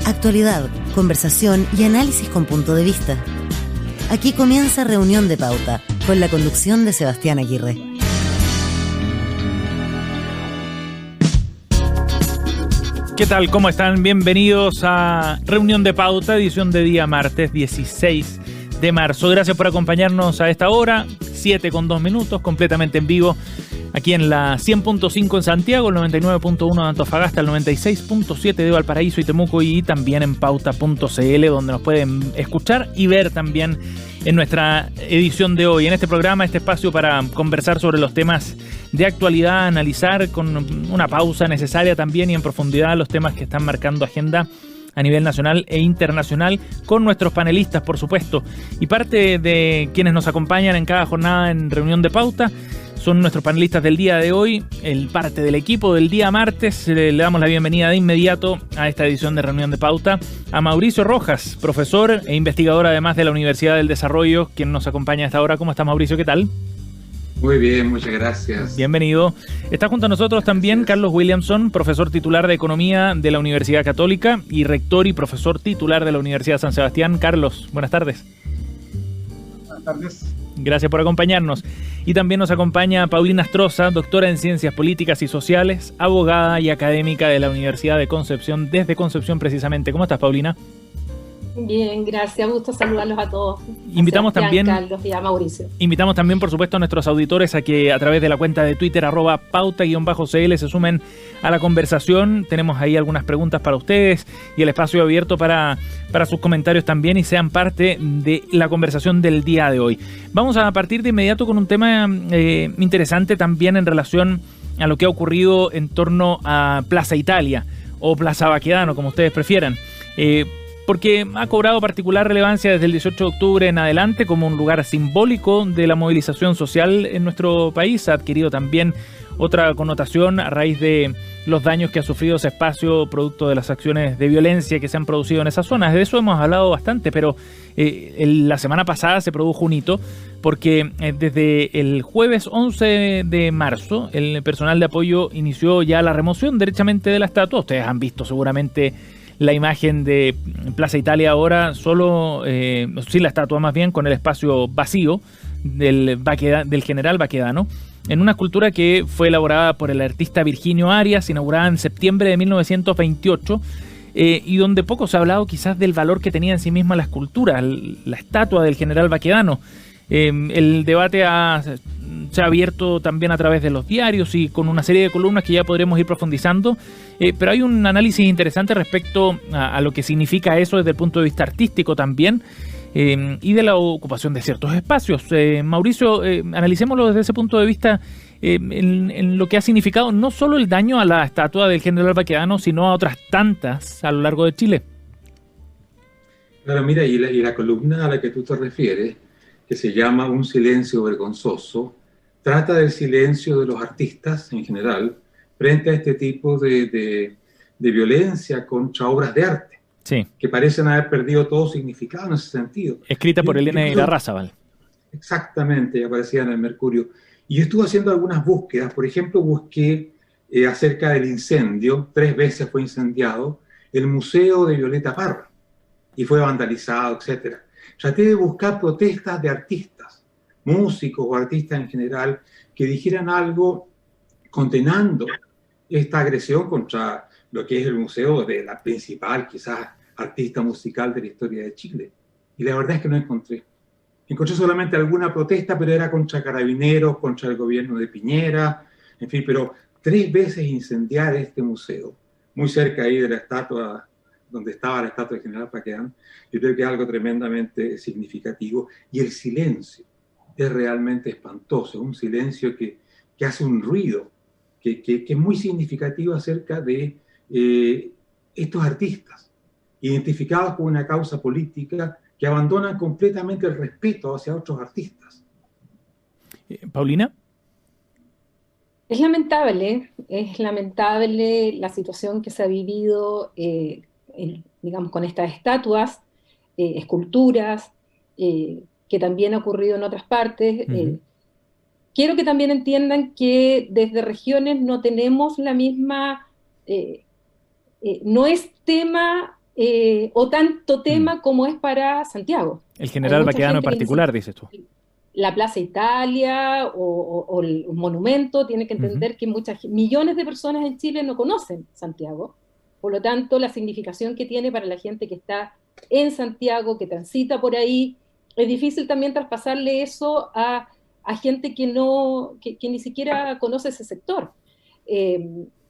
Actualidad, conversación y análisis con punto de vista. Aquí comienza Reunión de Pauta, con la conducción de Sebastián Aguirre. ¿Qué tal? ¿Cómo están? Bienvenidos a Reunión de Pauta, edición de día martes 16 de marzo. Gracias por acompañarnos a esta hora, 7:02, completamente en vivo, aquí en la 100.5 en Santiago, el 99.1 de Antofagasta, el 96.7 de Valparaíso y Temuco, y también en pauta.cl, donde nos pueden escuchar y ver también en nuestra edición de hoy. En este programa, este espacio para conversar sobre los temas de actualidad, analizar con una pausa necesaria también y en profundidad los temas que están marcando agenda a nivel nacional e internacional, con nuestros panelistas, por supuesto. Y parte de quienes nos acompañan en cada jornada en Reunión de Pauta son nuestros panelistas del día de hoy, parte del equipo del día martes. Le damos la bienvenida de inmediato a esta edición de Reunión de Pauta a Mauricio Rojas, profesor e investigador además de la Universidad del Desarrollo, quien nos acompaña a esta hora. ¿Cómo está, Mauricio? ¿Qué tal? Muy bien, muchas gracias. Bienvenido. Está junto a nosotros también Carlos Williamson, profesor titular de Economía de la Universidad Católica y rector y profesor titular de la Universidad San Sebastián. Carlos, buenas tardes. Buenas tardes. Gracias por acompañarnos. Y también nos acompaña Paulina Astroza, doctora en Ciencias Políticas y Sociales, abogada y académica de la Universidad de Concepción, desde Concepción precisamente. ¿Cómo estás, Paulina? Bien, gracias. Gusto saludarlos a todos. Invitamos también, Carlos y a Mauricio. Invitamos también, por supuesto, a nuestros auditores a que a través de la cuenta de Twitter, @pauta_cl, se sumen a la conversación. Tenemos ahí algunas preguntas para ustedes y el espacio abierto para sus comentarios también, y sean parte de la conversación del día de hoy. Vamos a partir de inmediato con un tema interesante también en relación a lo que ha ocurrido en torno a Plaza Italia o Plaza Baquedano, como ustedes prefieran. Porque ha cobrado particular relevancia desde el 18 de octubre en adelante como un lugar simbólico de la movilización social en nuestro país. Ha adquirido también otra connotación a raíz de los daños que ha sufrido ese espacio producto de las acciones de violencia que se han producido en esas zonas. De eso hemos hablado bastante, pero la semana pasada se produjo un hito porque desde el jueves 11 de marzo el personal de apoyo inició ya la remoción derechamente de la estatua. Ustedes han visto seguramente la imagen de Plaza Italia ahora, solo, sin la estatua más bien, con el espacio vacío del general Baquedano, en una escultura que fue elaborada por el artista Virginio Arias, inaugurada en septiembre de 1928, y donde poco se ha hablado quizás del valor que tenía en sí misma la escultura, la estatua del general Baquedano. El debate se ha abierto también a través de los diarios y con una serie de columnas que ya podremos ir profundizando, pero hay un análisis interesante respecto a lo que significa eso desde el punto de vista artístico también, y de la ocupación de ciertos espacios. Mauricio, analicémoslo desde ese punto de vista, en lo que ha significado no solo el daño a la estatua del general Baquedano, sino a otras tantas a lo largo de Chile. Claro, mira, y la columna a la que tú te refieres, que se llama Un silencio vergonzoso, trata del silencio de los artistas en general frente a este tipo de violencia contra obras de arte, sí, que parecen haber perdido todo significado en ese sentido. Escrita por Elena Irarrázaval. Exactamente, aparecía en el Mercurio. Y yo estuve haciendo algunas búsquedas. Por ejemplo, busqué acerca del incendio. 3 veces fue incendiado el Museo de Violeta Parra y fue vandalizado, etcétera. Traté de buscar protestas de artistas, músicos o artistas en general, que dijeran algo condenando esta agresión contra lo que es el museo de la principal, quizás, artista musical de la historia de Chile. Y la verdad es que no encontré. Encontré solamente alguna protesta, pero era contra Carabineros, contra el gobierno de Piñera, en fin, pero 3 veces incendiar este museo, muy cerca ahí de la estatua, donde estaba la estatua del general Baquedano, yo creo que es algo tremendamente significativo. Y el silencio es realmente espantoso, un silencio que hace un ruido, que es muy significativo acerca de estos artistas, identificados con una causa política, que abandonan completamente el respeto hacia otros artistas. Paulina. Es lamentable la situación que se ha vivido, digamos, con estas estatuas, esculturas, que también ha ocurrido en otras partes. Uh-huh. Quiero que también entiendan que desde regiones no tenemos la misma, no es tema o tanto tema como es para Santiago. El General Baquedano en particular, dices tú. La Plaza Italia o el monumento, tiene que entender que millones de personas en Chile no conocen Santiago. Por lo tanto, la significación que tiene para la gente que está en Santiago, que transita por ahí, es difícil también traspasarle eso a gente que ni siquiera conoce ese sector.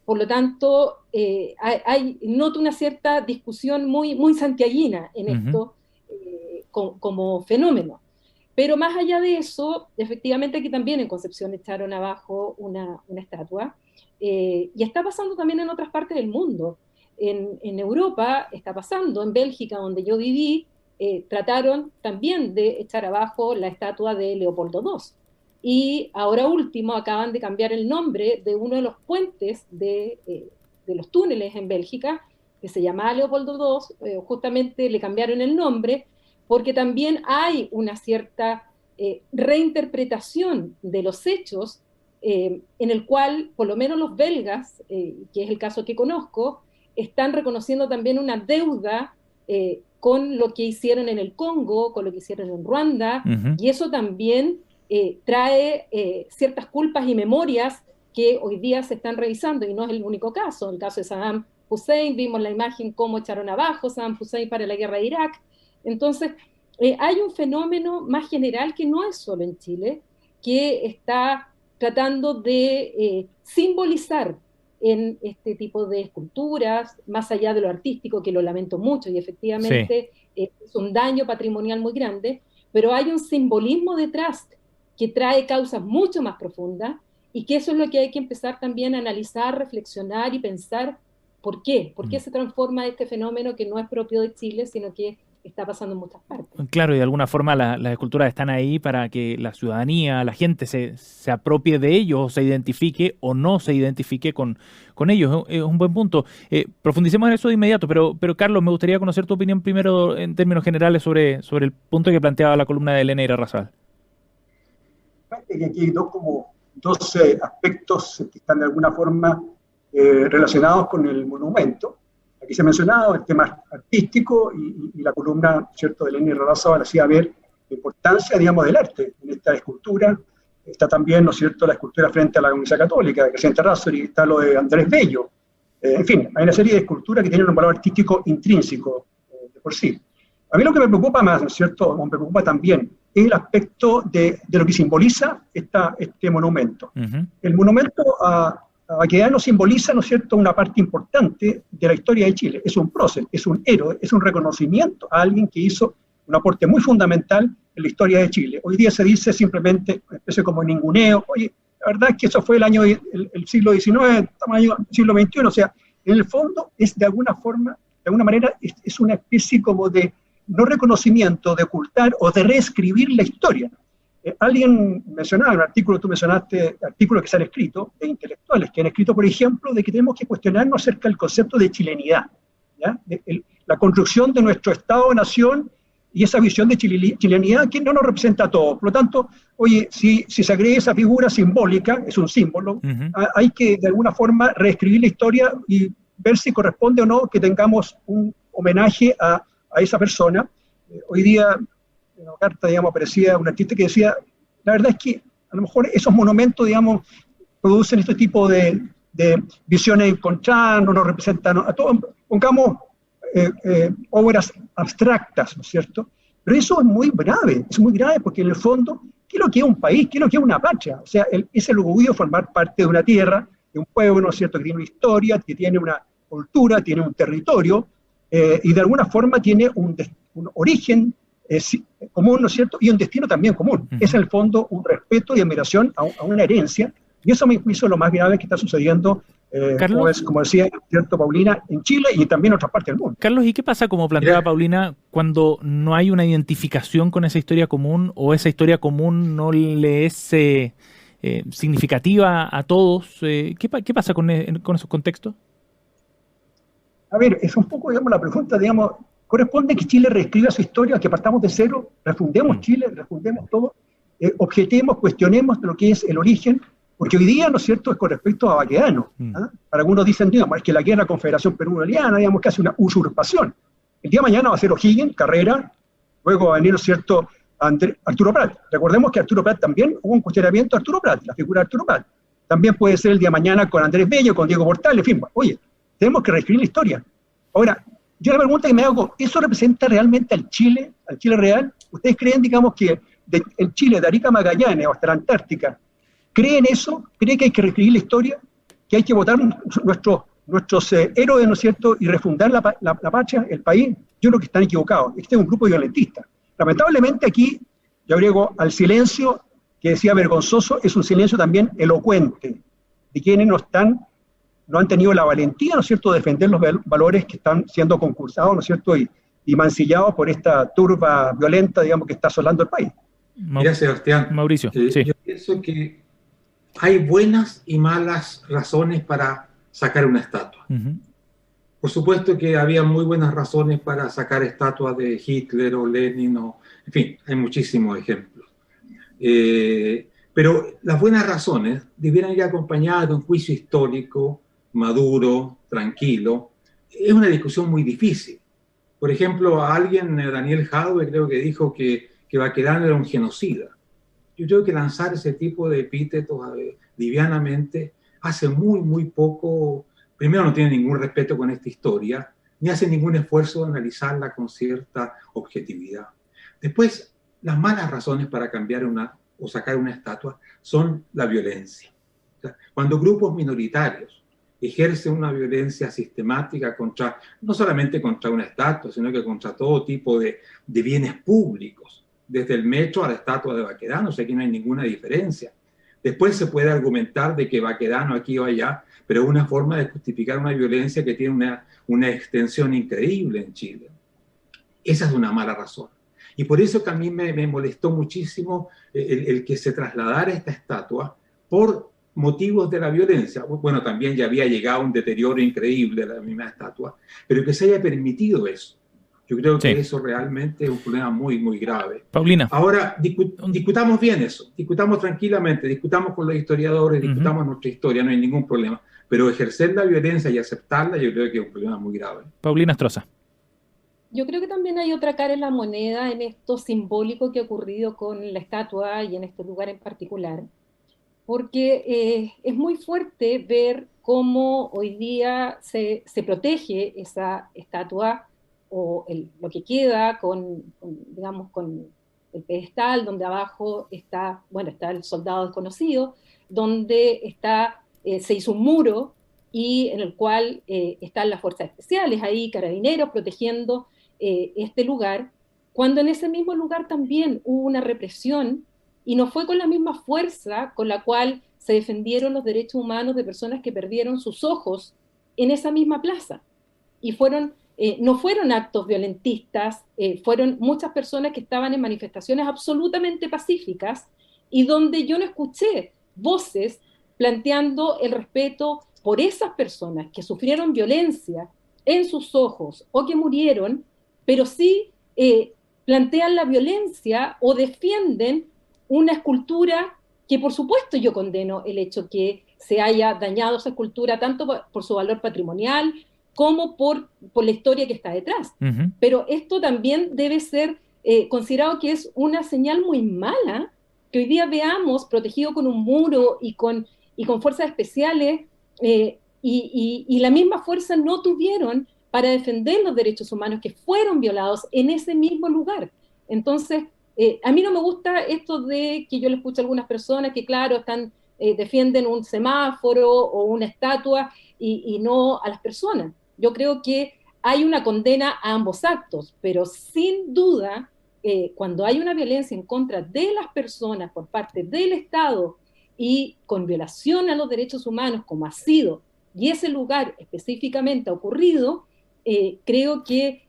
Por lo tanto, noto una cierta discusión muy santiaguina en esto como fenómeno. Pero más allá de eso, efectivamente aquí también en Concepción echaron abajo una estatua, y está pasando también en otras partes del mundo. En Europa está pasando, en Bélgica, donde yo viví, trataron también de echar abajo la estatua de Leopoldo II. Y ahora último acaban de cambiar el nombre de uno de los puentes de los túneles en Bélgica, que se llamaba Leopoldo II, justamente le cambiaron el nombre, porque también hay una cierta reinterpretación de los hechos, en el cual, por lo menos los belgas, que es el caso que conozco, están reconociendo también una deuda con lo que hicieron en el Congo, con lo que hicieron en Ruanda, y eso también trae ciertas culpas y memorias que hoy día se están revisando, y no es el único caso. El caso de Saddam Hussein, vimos la imagen cómo echaron abajo Saddam Hussein para la guerra de Irak. Entonces, hay un fenómeno más general que no es solo en Chile, que está tratando de simbolizar en este tipo de esculturas, más allá de lo artístico, que lo lamento mucho, y efectivamente es un daño patrimonial muy grande, pero hay un simbolismo detrás que trae causas mucho más profundas, y que eso es lo que hay que empezar también a analizar, reflexionar y pensar por qué se transforma este fenómeno que no es propio de Chile, sino que está pasando en muchas partes. Claro, y de alguna forma las esculturas están ahí para que la ciudadanía, la gente se apropie de ellos, o se identifique o no se identifique con ellos. Es un buen punto. Profundicemos en eso de inmediato, pero Carlos, me gustaría conocer tu opinión primero en términos generales sobre el punto que planteaba la columna de Elena Irarrázaval. Que aquí hay dos aspectos que están de alguna forma relacionados con el monumento. Aquí se ha mencionado el tema artístico, y la columna, ¿cierto?, de Elena Irarrázaval hacía ver la importancia, digamos, del arte en esta escultura. Está también, ¿no es cierto?, la escultura frente a la Universidad Católica de Crescente Razzoli, está lo de Andrés Bello. En fin, hay una serie de esculturas que tienen un valor artístico intrínseco de por sí. A mí lo que me preocupa más, ¿no es cierto?, o me preocupa también, es el aspecto de lo que simboliza este monumento. El monumento a Baquedano simboliza, ¿no es cierto?, una parte importante de la historia de Chile. Es un prócer, es un héroe, es un reconocimiento a alguien que hizo un aporte muy fundamental en la historia de Chile. Hoy día se dice simplemente, especie como ninguneo. Oye, la verdad es que eso fue el siglo XIX, estamos en el siglo XXI, o sea, en el fondo es de alguna manera, es una especie como de no reconocimiento, de ocultar o de reescribir la historia. Alguien mencionaba, un artículo, tú mencionaste artículos que se han escrito, de intelectuales, que han escrito, por ejemplo, de que tenemos que cuestionarnos acerca del concepto de chilenidad, ¿ya? La construcción de nuestro Estado-nación y esa visión de chilenidad que no nos representa a todos. Por lo tanto, oye, si se agrega esa figura simbólica, es un símbolo, hay que de alguna forma reescribir la historia y ver si corresponde o no que tengamos un homenaje a esa persona. Hoy día, en una carta, digamos, aparecía un artista que decía, la verdad es que a lo mejor esos monumentos, digamos, producen este tipo de visiones encontradas, no nos representan a todos, pongamos obras abstractas, ¿no es cierto? Pero eso es muy grave porque en el fondo, ¿qué es lo que es un país? ¿Qué es lo que es una patria? O sea, es el orgullo de formar parte de una tierra, de un pueblo, ¿no es cierto?, que tiene una historia, que tiene una cultura, tiene un territorio, y de alguna forma tiene un origen común, ¿no es cierto?, y un destino también común. Es en el fondo un respeto y admiración a una herencia, y eso a mi juicio es lo más grave que está sucediendo, como decía, ¿cierto, Paulina, en Chile y también en otras partes del mundo. Carlos, ¿y qué pasa, como planteaba Paulina, cuando no hay una identificación con esa historia común, o esa historia común no le es significativa a todos? ¿Qué pasa con esos contextos? A ver, es un poco, digamos, la pregunta, digamos, corresponde que Chile reescriba su historia, que partamos de cero, refundemos Chile, refundemos todo, objetemos, cuestionemos lo que es el origen, porque hoy día, ¿no es cierto?, es con respecto a Baquedano. Para algunos dicen, digamos, es que la guerra Confederación Perú-Boliviana, digamos, que hace una usurpación. El día de mañana va a ser O'Higgins, Carrera, luego va a venir, ¿no es cierto?, Arturo Prat. Recordemos que Arturo Prat también hubo un cuestionamiento a Arturo Prat, la figura de Arturo Prat. También puede ser el día de mañana con Andrés Bello, con Diego Portales, en fin. Oye, tenemos que reescribir la historia. Ahora, yo la pregunta que me hago, ¿eso representa realmente al Chile real? ¿Ustedes creen, digamos, que el Chile de Arica a Magallanes o hasta la Antártica, creen eso? ¿Creen que hay que reescribir la historia? ¿Que hay que votar nuestros héroes, ¿no es cierto?, y refundar la patria, el país? Yo creo que están equivocados. Este es un grupo violentista. Lamentablemente aquí, yo agrego al silencio que decía vergonzoso, es un silencio también elocuente de quienes no han tenido la valentía, ¿no es cierto?, de defender los valores que están siendo concursados, ¿no es cierto?, y mancillados por esta turba violenta, digamos, que está asolando el país. Mira, Sebastián, Mauricio, sí. Yo pienso que hay buenas y malas razones para sacar una estatua. Uh-huh. Por supuesto que había muy buenas razones para sacar estatuas de Hitler o Lenin, en fin, hay muchísimos ejemplos. Pero las buenas razones debieran ir acompañadas de un juicio histórico, maduro, tranquilo. Es una discusión muy difícil. Por ejemplo, Daniel Jadwe, creo que dijo que Baquedano era un genocida. Yo creo que lanzar ese tipo de epítetos livianamente hace muy, muy poco. Primero, no tiene ningún respeto con esta historia, ni hace ningún esfuerzo de analizarla con cierta objetividad. Después, las malas razones para cambiar o sacar una estatua son la violencia. O sea, cuando grupos minoritarios ejercen una violencia sistemática no solamente contra una estatua, sino que contra todo tipo de bienes públicos, desde el metro a la estatua de Baquedano, o sea, aquí no hay ninguna diferencia. Después se puede argumentar de que Baquedano aquí o allá, pero es una forma de justificar una violencia que tiene una extensión increíble en Chile. Esa es una mala razón. Y por eso que a mí me molestó muchísimo el que se trasladara esta estatua por motivos de la violencia. Bueno, también ya había llegado un deterioro increíble de la misma estatua, pero que se haya permitido eso. Yo creo que eso realmente es un problema muy, muy grave. Paulina. Ahora, discutamos bien eso, discutamos tranquilamente, discutamos con los historiadores, discutamos nuestra historia, no hay ningún problema. Pero ejercer la violencia y aceptarla, yo creo que es un problema muy grave. Paulina Astroza. Yo creo que también hay otra cara en la moneda en esto simbólico que ha ocurrido con la estatua y en este lugar en particular, porque es muy fuerte ver cómo hoy día se protege esa estatua o lo que queda digamos, con el pedestal, donde abajo está el soldado desconocido, donde se hizo un muro y en el cual están las fuerzas especiales, ahí carabineros protegiendo este lugar, cuando en ese mismo lugar también hubo una represión y no fue con la misma fuerza con la cual se defendieron los derechos humanos de personas que perdieron sus ojos en esa misma plaza. Y no fueron actos violentistas, fueron muchas personas que estaban en manifestaciones absolutamente pacíficas y donde yo no escuché voces planteando el respeto por esas personas que sufrieron violencia en sus ojos o que murieron, pero sí plantean la violencia o defienden una escultura que por supuesto yo condeno el hecho que se haya dañado esa escultura tanto por su valor patrimonial como por la historia que está detrás. Uh-huh. Pero esto también debe ser considerado que es una señal muy mala que hoy día veamos protegido con un muro y con fuerzas especiales y la misma fuerza no tuvieron para defender los derechos humanos que fueron violados en ese mismo lugar. Entonces, a mí no me gusta esto de que yo le escucho a algunas personas que, claro, defienden un semáforo o una estatua y no a las personas. Yo creo que hay una condena a ambos actos, pero sin duda, cuando hay una violencia en contra de las personas por parte del Estado y con violación a los derechos humanos, como ha sido, y ese lugar específicamente ha ocurrido, creo que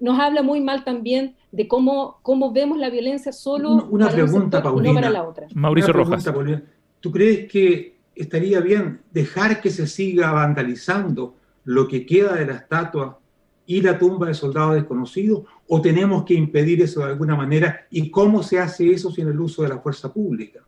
nos habla muy mal también de cómo vemos la violencia solo una pregunta, Paulina, y no para la otra. Mauricio Rojas. Paulina, ¿tú crees que estaría bien dejar que se siga vandalizando lo que queda de la estatua y la tumba del soldado desconocido, o tenemos que impedir eso de alguna manera? ¿Y cómo se hace eso sin el uso de la fuerza pública?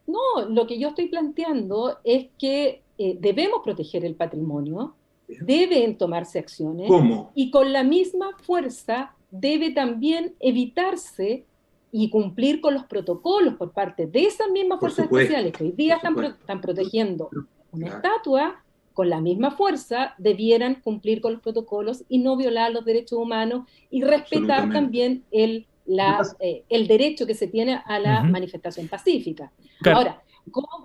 No, lo que yo estoy planteando es que debemos proteger el patrimonio, deben tomarse acciones. ¿Cómo? Y con la misma fuerza debe también evitarse y cumplir con los protocolos por parte de esas mismas fuerzas especiales que hoy día están protegiendo una estatua. Con la misma fuerza debieran cumplir con los protocolos y no violar los derechos humanos y respetar también el derecho que se tiene a la manifestación pacífica. Claro. Ahora,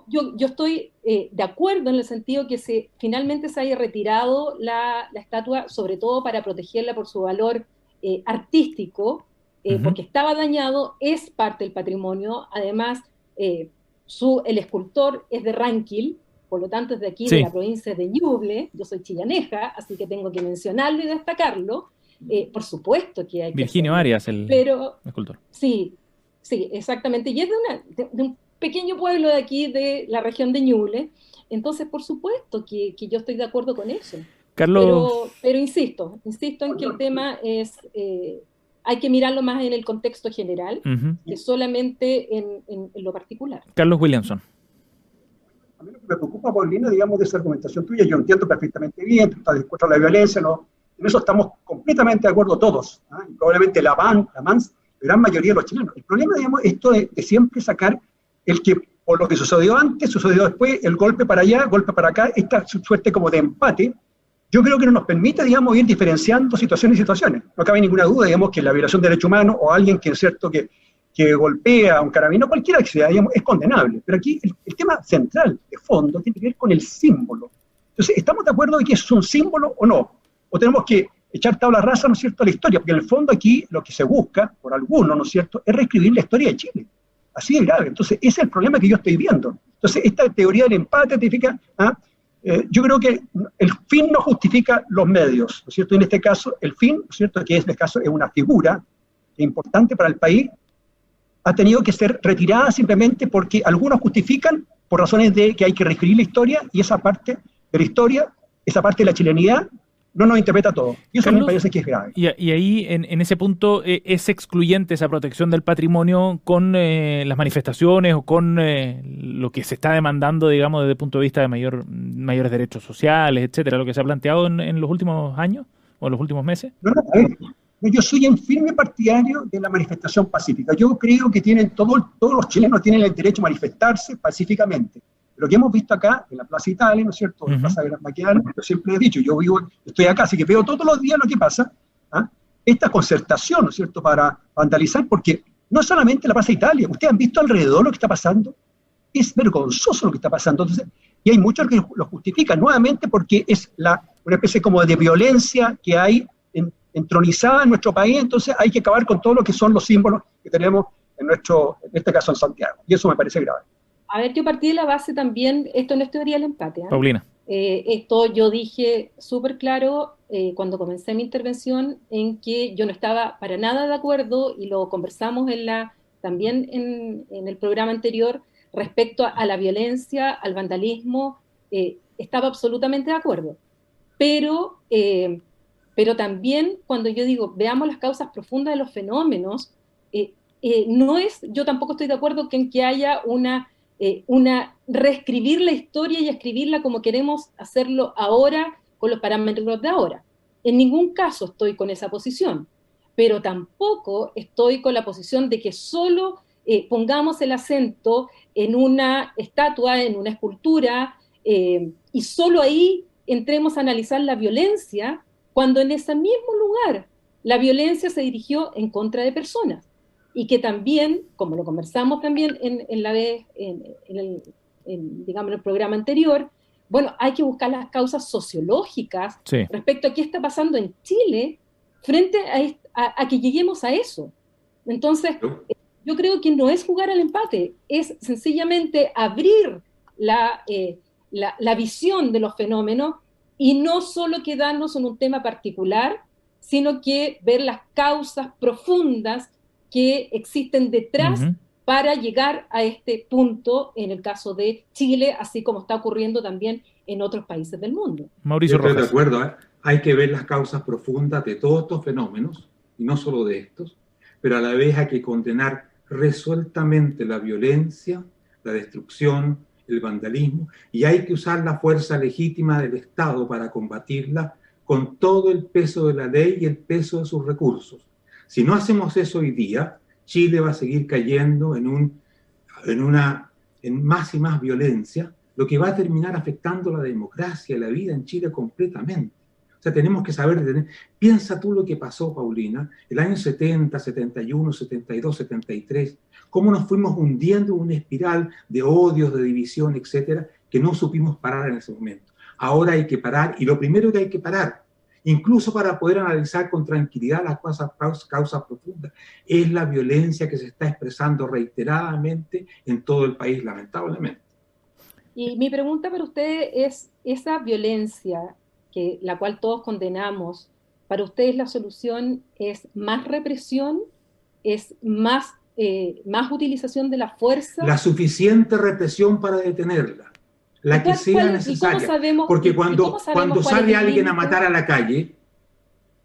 yo estoy de acuerdo en el sentido que finalmente se haya retirado la estatua, sobre todo para protegerla por su valor artístico, porque estaba dañado, es parte del patrimonio. Además, el escultor es de Ranquil, por lo tanto es de aquí, de la provincia de Ñuble. Yo soy chillaneja, así que tengo que mencionarlo y destacarlo. Por supuesto que hay Virginio Arias, el escultor. Sí, exactamente. Y es de un pequeño pueblo de aquí, de la región de Ñuble. Entonces, por supuesto que yo estoy de acuerdo con eso. Carlos... Pero insisto en que el tema es... hay que mirarlo más en el contexto general que solamente en lo particular. Carlos Williamson. A mí lo que me preocupa, Paulina, digamos, de esa argumentación tuya, yo entiendo perfectamente bien, tú estás dispuesto a la violencia, ¿no? En eso estamos completamente de acuerdo todos, ¿eh? Y probablemente la gran mayoría de los chilenos. El problema, digamos, esto de siempre sacar el que, por lo que sucedió antes, sucedió después, el golpe para allá, golpe para acá, esta suerte como de empate, yo creo que no nos permite, digamos, ir diferenciando situaciones y situaciones. No cabe ninguna duda, digamos, que la violación de derechos humanos o alguien que es cierto que golpea a un carabinero, cualquiera que sea, digamos, es condenable. Pero aquí el tema central, de fondo, tiene que ver con el símbolo. Entonces, ¿estamos de acuerdo de que es un símbolo o no? ¿O tenemos que echar tabla rasa, ¿no es cierto?, a la historia? Porque en el fondo aquí lo que se busca, por algunos, ¿no es cierto?, es reescribir la historia de Chile. Así de grave. Entonces, ese es el problema que yo estoy viendo. Entonces, esta teoría del empate significa... yo creo que el fin no justifica los medios, ¿no es cierto? En este caso, el fin, ¿no es cierto?, que en este caso es una figura importante para el país, ha tenido que ser retirada simplemente porque algunos justifican por razones de que hay que reescribir la historia y esa parte de la historia, esa parte de la chilenidad, no nos interpreta todo. Y eso me parece que es grave. Y ahí, en ese punto, ¿es excluyente esa protección del patrimonio con las manifestaciones o con lo que se está demandando, digamos, desde el punto de vista de mayores derechos sociales, etcétera, lo que se ha planteado en los últimos años o en los últimos meses? No, a ver, yo soy un firme partidario de la manifestación pacífica. Yo creo que todos los chilenos tienen el derecho a manifestarse pacíficamente. Lo que hemos visto acá, en la Plaza Italia, ¿no es cierto?, en la Plaza de las Maquianas, yo siempre he dicho, estoy acá, así que veo todos los días lo que pasa, esta concertación, ¿no es cierto?, para vandalizar, porque no solamente la Plaza Italia, ustedes han visto alrededor lo que está pasando, es vergonzoso lo que está pasando, entonces, y hay muchos que lo justifican nuevamente porque es una especie como de violencia que hay entronizada en nuestro país, entonces hay que acabar con todo lo que son los símbolos que tenemos en este caso en Santiago, y eso me parece grave. A ver, yo partí de la base también, esto no es teoría del empate, ¿eh? Paulina. Esto yo dije súper claro cuando comencé mi intervención, en que yo no estaba para nada de acuerdo, y lo conversamos también en el programa anterior, respecto a la violencia, al vandalismo, estaba absolutamente de acuerdo. Pero también cuando yo digo, veamos las causas profundas de los fenómenos, yo tampoco estoy de acuerdo en que haya reescribir la historia y escribirla como queremos hacerlo ahora, con los parámetros de ahora. En ningún caso estoy con esa posición, pero tampoco estoy con la posición de que solo pongamos el acento en una estatua, en una escultura, y solo ahí entremos a analizar la violencia, cuando en ese mismo lugar la violencia se dirigió en contra de personas. Y que también, como lo conversamos también en el programa anterior, bueno, hay que buscar las causas sociológicas respecto a qué está pasando en Chile frente a que lleguemos a eso. Entonces, yo creo que no es jugar al empate, es sencillamente abrir la visión de los fenómenos y no solo quedarnos en un tema particular, sino que ver las causas profundas que existen detrás para llegar a este punto en el caso de Chile, así como está ocurriendo también en otros países del mundo. Mauricio Rojas. Estoy de acuerdo, ¿eh? Hay que ver las causas profundas de todos estos fenómenos, y no solo de estos, pero a la vez hay que condenar resueltamente la violencia, la destrucción, el vandalismo, y hay que usar la fuerza legítima del Estado para combatirla con todo el peso de la ley y el peso de sus recursos. Si no hacemos eso hoy día, Chile va a seguir cayendo en más y más violencia, lo que va a terminar afectando la democracia y la vida en Chile completamente. O sea, tenemos que saber detener. Piensa tú lo que pasó, Paulina, el año 70, 71, 72, 73, cómo nos fuimos hundiendo en una espiral de odios, de división, etcétera, que no supimos parar en ese momento. Ahora hay que parar, y lo primero que hay que parar, incluso para poder analizar con tranquilidad las causas profundas, es la violencia que se está expresando reiteradamente en todo el país, lamentablemente. Y mi pregunta para usted es, esa violencia, la cual todos condenamos, ¿para ustedes la solución es más represión? ¿Es más utilización de la fuerza? La suficiente represión para detenerla, la que sea necesaria. Porque cuando sale alguien a matar a la calle,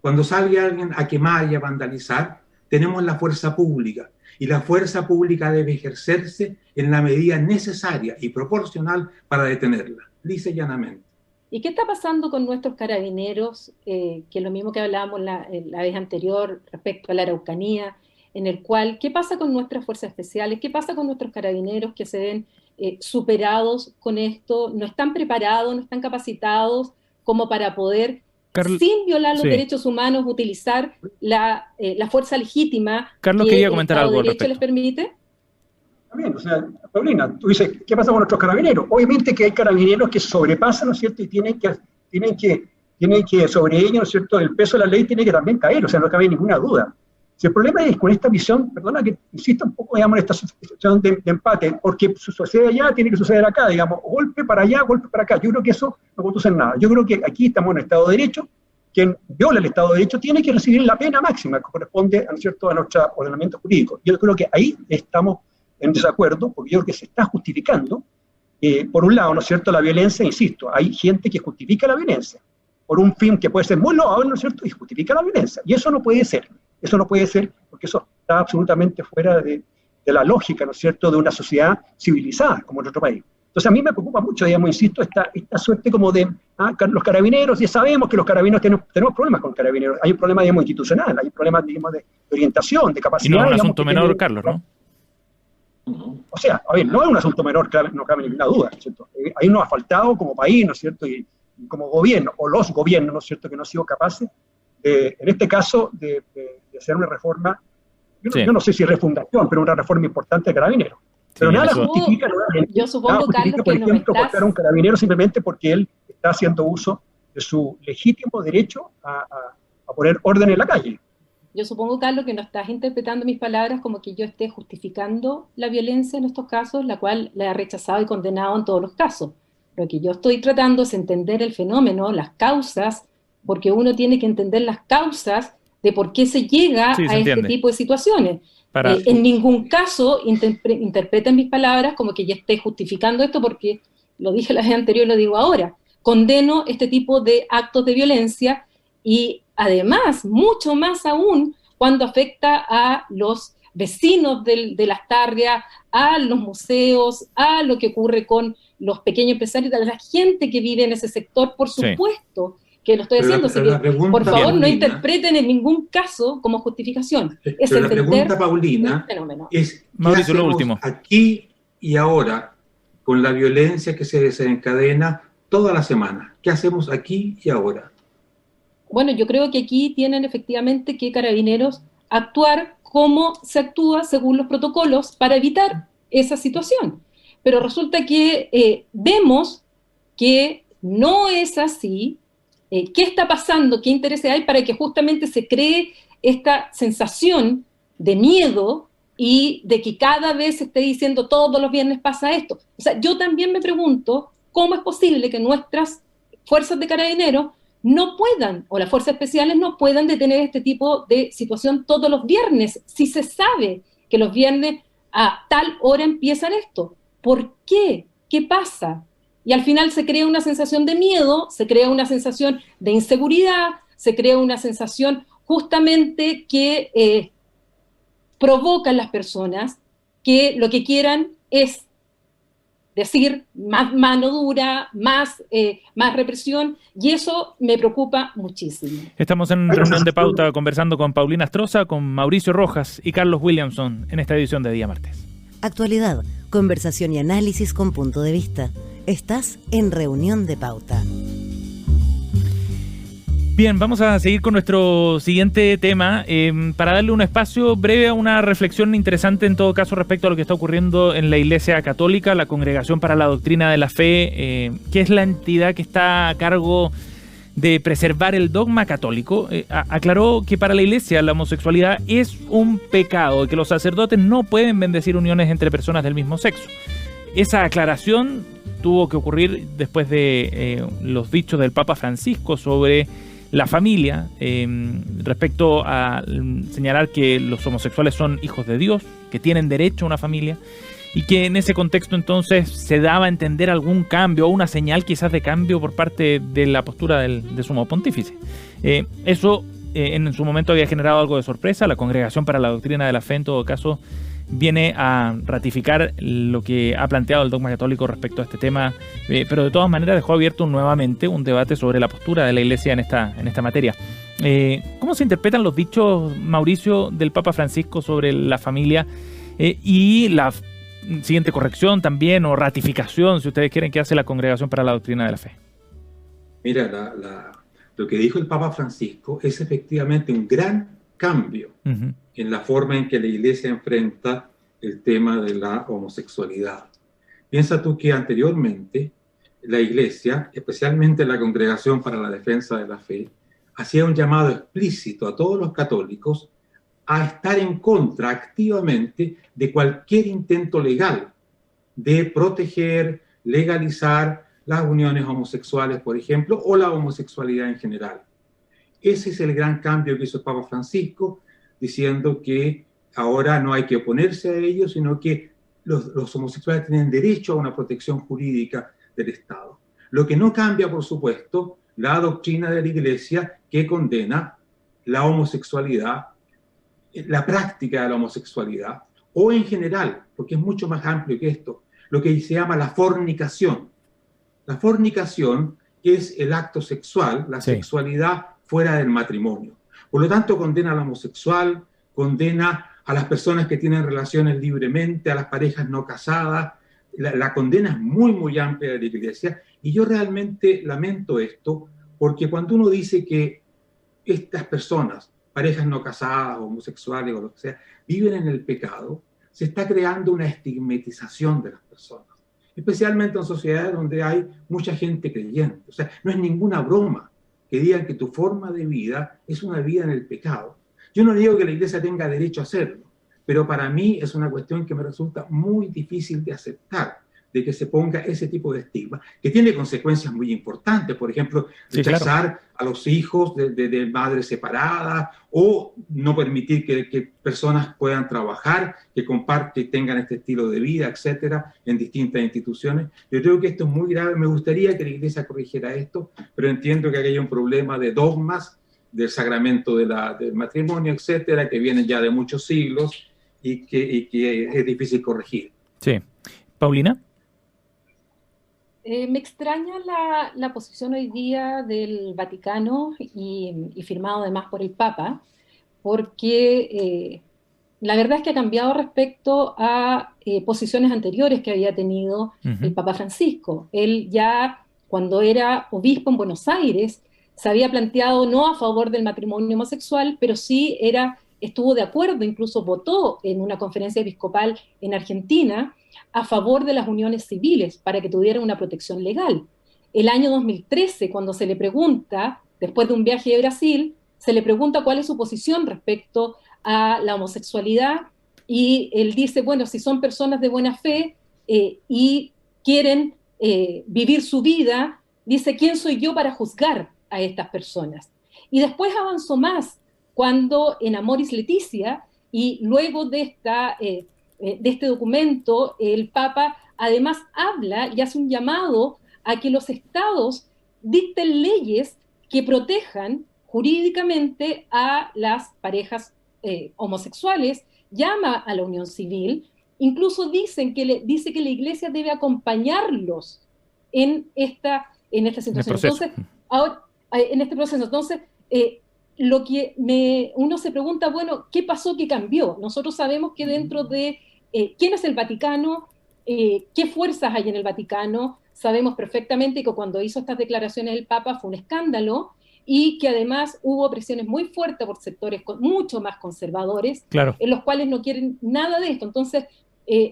cuando sale alguien a quemar y a vandalizar, tenemos la fuerza pública. Y la fuerza pública debe ejercerse en la medida necesaria y proporcional para detenerla, lisa y llanamente. ¿Y qué está pasando con nuestros carabineros? Que es lo mismo que hablábamos la vez anterior respecto a la Araucanía, en el cual, ¿qué pasa con nuestras fuerzas especiales? ¿Qué pasa con nuestros carabineros que se ven superados con esto? ¿No están preparados, no están capacitados como para poder, sin violar los derechos humanos, utilizar la fuerza legítima Carlos que quería el comentar Estado algo de Derecho les permite? También, o sea, Paulina, tú dices, ¿qué pasa con nuestros carabineros? Obviamente que hay carabineros que sobrepasan, ¿no es cierto? Y tienen que sobre ellos, ¿no es cierto? El peso de la ley tiene que también caer, o sea, no cabe ninguna duda. Si el problema es con esta visión, perdona que insista un poco, digamos, en esta situación de empate, porque sucede allá, tiene que suceder acá, digamos, golpe para allá, golpe para acá. Yo creo que eso no conduce en nada. Yo creo que aquí estamos en el Estado de Derecho. Quien viola el Estado de Derecho tiene que recibir la pena máxima que corresponde, ¿no es cierto?, a nuestro ordenamiento jurídico. Yo creo que ahí estamos en desacuerdo, porque yo creo que se está justificando, por un lado, ¿no es cierto?, la violencia, insisto, hay gente que justifica la violencia por un fin que puede ser muy loable, ¿no es cierto?, y justifica la violencia. Y eso no puede ser. Eso no puede ser, porque eso está absolutamente fuera de la lógica, ¿no es cierto?, de una sociedad civilizada como nuestro país. Entonces a mí me preocupa mucho, digamos, insisto, esta suerte como de los carabineros. Ya sabemos que los carabineros tenemos problemas con carabineros. Hay un problema, digamos, institucional, hay un problema, digamos, de orientación, de capacidad. Y no es un digamos, asunto menor, Carlos, ¿no? O sea, a ver, no es un asunto menor, no cabe ninguna duda, ¿no es cierto? Ahí nos ha faltado como país, ¿no es cierto?, y como gobierno, o los gobiernos, ¿no es cierto?, que no han sido capaces, en este caso, de hacer una reforma, yo no sé si refundación, pero una reforma importante de carabineros. Pero nada justifica, yo supongo, Carlos, por ejemplo, cortar a un carabinero simplemente porque él está haciendo uso de su legítimo derecho a poner orden en la calle. Yo supongo, Carlos, que no estás interpretando mis palabras como que yo esté justificando la violencia en estos casos, la cual la he rechazado y condenado en todos los casos. Lo que yo estoy tratando es entender el fenómeno, las causas, porque uno tiene que entender las causas de por qué se llega a este tipo de situaciones. En ningún caso interpreten mis palabras como que ya esté justificando esto, porque lo dije la vez anterior y lo digo ahora. Condeno este tipo de actos de violencia y además, mucho más aún, cuando afecta a los vecinos de Las Tarrias, a los museos, a lo que ocurre con los pequeños empresarios, a la gente que vive en ese sector, por supuesto. Que lo estoy haciendo, así que por favor Paulina, no interpreten en ningún caso como justificación. Es pero la pregunta, Paulina, es Mauricio, lo último. Aquí y ahora, con la violencia que se desencadena toda la semana. ¿Qué hacemos aquí y ahora? Bueno, yo creo que aquí tienen efectivamente que Carabineros actuar como se actúa según los protocolos para evitar esa situación. Pero resulta que vemos que no es así. ¿Qué está pasando? ¿Qué interés hay para que justamente se cree esta sensación de miedo y de que cada vez se esté diciendo todos los viernes pasa esto? O sea, yo también me pregunto cómo es posible que nuestras fuerzas de carabineros no puedan, o las fuerzas especiales no puedan detener este tipo de situación todos los viernes, si se sabe que los viernes a tal hora empiezan esto. ¿Por qué? ¿Qué pasa? Y al final se crea una sensación de miedo, se crea una sensación de inseguridad, se crea una sensación justamente que provoca en las personas que lo que quieran es decir más mano dura, más represión, y eso me preocupa muchísimo. Estamos en Reunión de Pauta conversando con Paulina Astroza, con Mauricio Rojas y Carlos Williamson en esta edición de Día Martes. Actualidad, conversación y análisis con punto de vista. Estás en Reunión de Pauta. Bien, vamos a seguir con nuestro siguiente tema para darle un espacio breve a una reflexión interesante en todo caso respecto a lo que está ocurriendo en la Iglesia Católica, la Congregación para la Doctrina de la Fe, que es la entidad que está a cargo de preservar el dogma católico. Aclaró que para la Iglesia la homosexualidad es un pecado y que los sacerdotes no pueden bendecir uniones entre personas del mismo sexo. Esa aclaración tuvo que ocurrir después de los dichos del Papa Francisco sobre la familia, respecto a señalar que los homosexuales son hijos de Dios, que tienen derecho a una familia, y que en ese contexto entonces se daba a entender algún cambio o una señal quizás de cambio por parte de la postura del Sumo Pontífice. Eso en su momento había generado algo de sorpresa. La Congregación para la Doctrina de la Fe en todo caso viene a ratificar lo que ha planteado el dogma católico respecto a este tema, pero de todas maneras dejó abierto nuevamente un debate sobre la postura de la Iglesia en esta materia. ¿Cómo se interpretan los dichos, Mauricio, del Papa Francisco sobre la familia y la siguiente corrección también o ratificación, si ustedes quieren, que hace la Congregación para la Doctrina de la Fe? Mira, lo que dijo el Papa Francisco es efectivamente un gran cambio en la forma en que la Iglesia enfrenta el tema de la homosexualidad. Piensa tú que anteriormente la Iglesia, especialmente la Congregación para la Defensa de la Fe, hacía un llamado explícito a todos los católicos a estar en contra activamente de cualquier intento legal de proteger, legalizar las uniones homosexuales, por ejemplo, o la homosexualidad en general. Ese es el gran cambio que hizo el Papa Francisco, diciendo que ahora no hay que oponerse a ellos, sino que los homosexuales tienen derecho a una protección jurídica del Estado. Lo que no cambia, por supuesto, la doctrina de la Iglesia que condena la homosexualidad, la práctica de la homosexualidad, o en general, porque es mucho más amplio que esto, lo que se llama la fornicación. La fornicación es el acto sexual, la sexualidad fuera del matrimonio. Por lo tanto, condena al homosexual, condena a las personas que tienen relaciones libremente, a las parejas no casadas. La condena es muy, muy amplia de la Iglesia, y yo realmente lamento esto, porque cuando uno dice que estas personas, parejas no casadas, homosexuales o lo que sea, viven en el pecado, se está creando una estigmatización de las personas, especialmente en sociedades donde hay mucha gente creyente. O sea, no es ninguna broma que digan que tu forma de vida es una vida en el pecado. Yo no digo que la Iglesia tenga derecho a hacerlo, pero para mí es una cuestión que me resulta muy difícil de aceptar, de que se ponga ese tipo de estigma, que tiene consecuencias muy importantes. Por ejemplo, rechazar a los hijos de madres separadas, o no permitir que personas puedan trabajar, que comparten, tengan este estilo de vida, etcétera, en distintas instituciones. Yo creo que esto es muy grave. Me gustaría que la Iglesia corrigiera esto, pero entiendo que aquí hay un problema de dogmas, del sacramento del matrimonio, etcétera, que vienen ya de muchos siglos y que es difícil corregir. Sí. ¿Paulina? Me extraña la posición hoy día del Vaticano y firmado además por el Papa, porque la verdad es que ha cambiado respecto a posiciones anteriores que había tenido el Papa Francisco. Él ya, cuando era obispo en Buenos Aires, se había planteado no a favor del matrimonio homosexual, pero sí estuvo de acuerdo, incluso votó en una conferencia episcopal en Argentina a favor de las uniones civiles para que tuvieran una protección legal. El año 2013, cuando se le pregunta, después de un viaje de Brasil, se le pregunta cuál es su posición respecto a la homosexualidad, y él dice, bueno, si son personas de buena fe y quieren vivir su vida, dice, ¿quién soy yo para juzgar a estas personas? Y después avanzó más, cuando en Amoris Laetitia, y luego de este documento, el Papa además habla y hace un llamado a que los estados dicten leyes que protejan jurídicamente a las parejas homosexuales, llama a la unión civil incluso dice que la Iglesia debe acompañarlos en esta situación. Entonces, ahora, en este proceso. Entonces, lo que uno se pregunta, bueno, ¿qué pasó que cambió? Nosotros sabemos que dentro de quién es el Vaticano, qué fuerzas hay en el Vaticano, sabemos perfectamente que cuando hizo estas declaraciones el Papa fue un escándalo, y que además hubo presiones muy fuertes por sectores mucho más conservadores, claro, en los cuales no quieren nada de esto. Entonces,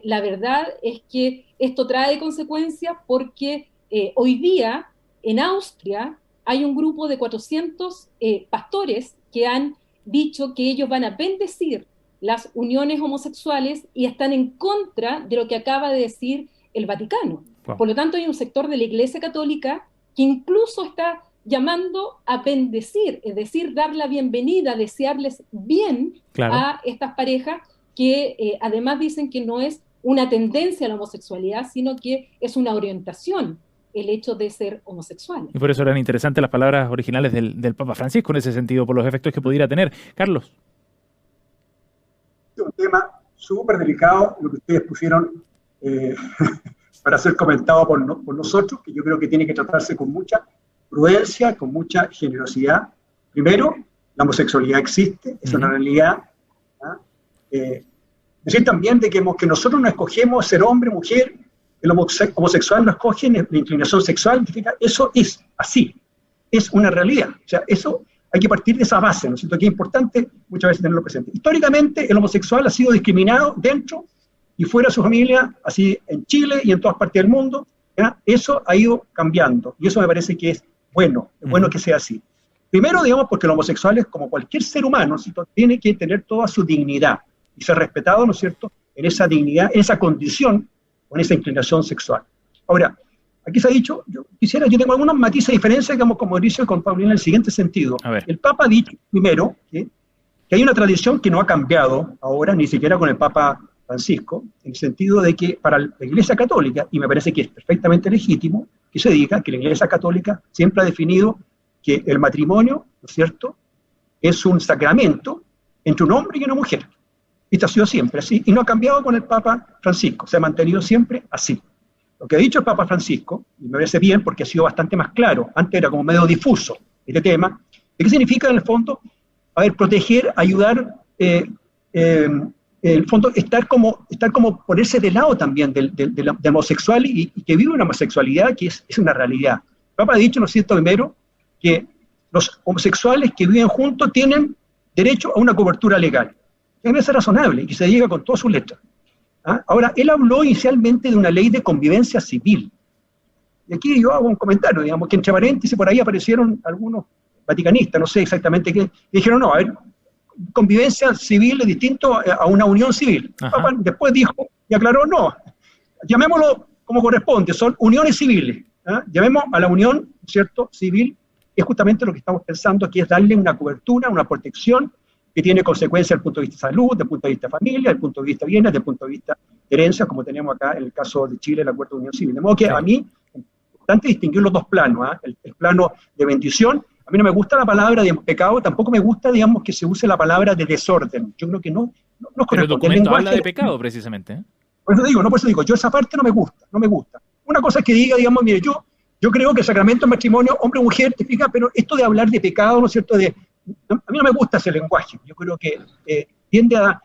la verdad es que esto trae consecuencias porque hoy día en Austria hay un grupo de 400 pastores que han dicho que ellos van a bendecir las uniones homosexuales y están en contra de lo que acaba de decir el Vaticano. Wow. Por lo tanto, hay un sector de la Iglesia Católica que incluso está llamando a bendecir, es decir, dar la bienvenida, desearles bien, claro, a estas parejas que además dicen que no es una tendencia a la homosexualidad, sino que es una orientación el hecho de ser homosexual. Y por eso eran interesantes las palabras originales del Papa Francisco en ese sentido, por los efectos que pudiera tener. Carlos. Es un tema súper delicado, lo que ustedes pusieron para ser comentado por nosotros, que yo creo que tiene que tratarse con mucha prudencia, con mucha generosidad. Primero, la homosexualidad existe, es una realidad. Decir también de que nosotros no escogemos ser hombre, mujer, el homosexual no escoge la inclinación sexual, eso es así, es una realidad. O sea, eso hay que partir de esa base, ¿no es cierto? Que es importante muchas veces tenerlo presente. Históricamente, el homosexual ha sido discriminado dentro y fuera de su familia, así en Chile y en todas partes del mundo. ¿Ya? Eso ha ido cambiando, y eso me parece que es bueno que sea así. Primero, digamos, porque el homosexual es como cualquier ser humano, ¿no es cierto? Tiene que tener toda su dignidad y ser respetado, ¿no es cierto?, en esa dignidad, en esa condición, con esa inclinación sexual. Ahora, aquí se ha dicho, yo tengo algunos matices de diferencia, digamos, como dice con Paulina, en el siguiente sentido. El Papa ha dicho, primero, que hay una tradición que no ha cambiado ahora, ni siquiera con el Papa Francisco, en el sentido de que para la Iglesia Católica, y me parece que es perfectamente legítimo, que se diga que la Iglesia Católica siempre ha definido que el matrimonio, ¿no es cierto?, es un sacramento entre un hombre y una mujer. Esto ha sido siempre así, y no ha cambiado con el Papa Francisco, se ha mantenido siempre así. Lo que ha dicho el Papa Francisco, y me parece bien porque ha sido bastante más claro, antes era como medio difuso este tema, ¿de qué significa en el fondo? Proteger, ayudar, en el fondo estar como ponerse de lado también del homosexual y que vive una homosexualidad que es una realidad. El Papa ha dicho, ¿no es cierto?, primero, que los homosexuales que viven juntos tienen derecho a una cobertura legal. Que debe ser razonable y que se diga con todas sus letras. Ahora, él habló inicialmente de una ley de convivencia civil. Y aquí yo hago un comentario, digamos, que entre paréntesis por ahí aparecieron algunos vaticanistas, no sé exactamente qué, y dijeron, no, convivencia civil es distinto a una unión civil. Papa después dijo y aclaró, no, llamémoslo como corresponde, son uniones civiles. Llamemos a la unión, ¿cierto?, civil, que es justamente lo que estamos pensando, que es darle una cobertura, una protección, que tiene consecuencias desde el punto de vista de salud, desde el punto de vista de familia, desde el punto de vista de bienes, desde el punto de vista de herencia, como tenemos acá en el caso de Chile, el acuerdo de unión civil. De modo que a mí es importante distinguir los dos planos, el plano de bendición. A mí no me gusta la palabra de pecado, tampoco me gusta, digamos, que se use la palabra de desorden. Yo creo que no corresponde. Pero el documento habla de pecado, precisamente. Por eso digo, yo esa parte no me gusta. Una cosa es que diga, digamos, mire, yo creo que el sacramento del matrimonio, hombre-mujer, te fijas, pero esto de hablar de pecado, ¿no es cierto?, a mí no me gusta ese lenguaje. Yo creo que tiende a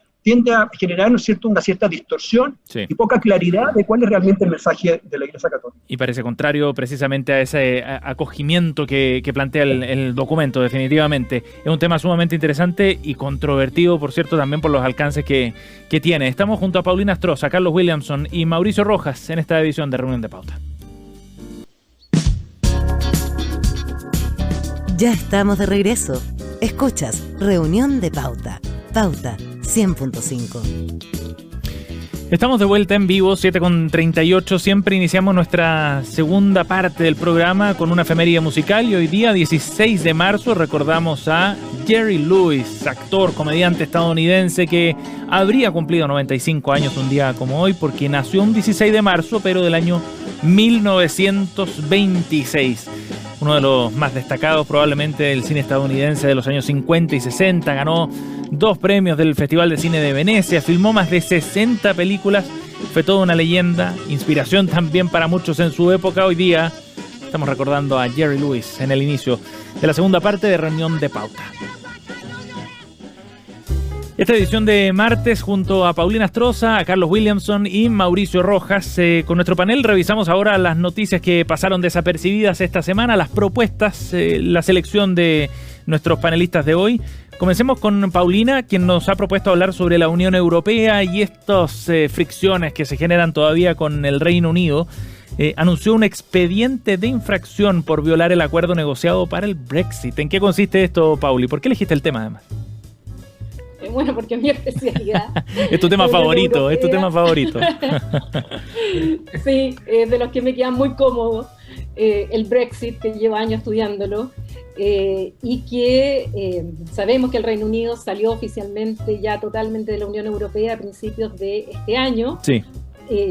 generar, ¿no es cierto?, una cierta distorsión y poca claridad de cuál es realmente el mensaje de la Iglesia Católica. Y parece contrario precisamente a ese acogimiento que plantea el documento, definitivamente. Es un tema sumamente interesante y controvertido, por cierto, también por los alcances que tiene. Estamos junto a Paulina Astroza, Carlos Williamson y Mauricio Rojas en esta edición de Reunión de Pauta. Ya estamos de regreso. Escuchas Reunión de Pauta. Pauta 100.5. Estamos de vuelta en vivo, 7:38. Siempre iniciamos nuestra segunda parte del programa con una efeméride musical y hoy día, 16 de marzo, recordamos a Jerry Lewis, actor, comediante estadounidense que habría cumplido 95 años un día como hoy porque nació un 16 de marzo, pero del año 1926. uno de los más destacados probablemente del cine estadounidense de los años 50 y 60, ganó 2 premios del Festival de Cine de Venecia, filmó más de 60 películas, fue toda una leyenda, inspiración también para muchos en su época. Hoy día estamos recordando a Jerry Lewis en el inicio de la segunda parte de Reunión de Pauta. Esta edición de martes, junto a Paulina Astroza, a Carlos Williamson y Mauricio Rojas, con nuestro panel revisamos ahora las noticias que pasaron desapercibidas esta semana, las propuestas, la selección de nuestros panelistas de hoy. Comencemos con Paulina, quien nos ha propuesto hablar sobre la Unión Europea y estas fricciones que se generan todavía con el Reino Unido. Anunció un expediente de infracción por violar el acuerdo negociado para el Brexit. ¿En qué consiste esto, Pauli? ¿Por qué elegiste el tema, además? Bueno, porque es mi especialidad. Es tu tema favorito, es tu tema favorito. Sí, de los que me quedan muy cómodos. El Brexit, que llevo años estudiándolo, y que sabemos que el Reino Unido salió oficialmente ya totalmente de la Unión Europea a principios de este año. Sí.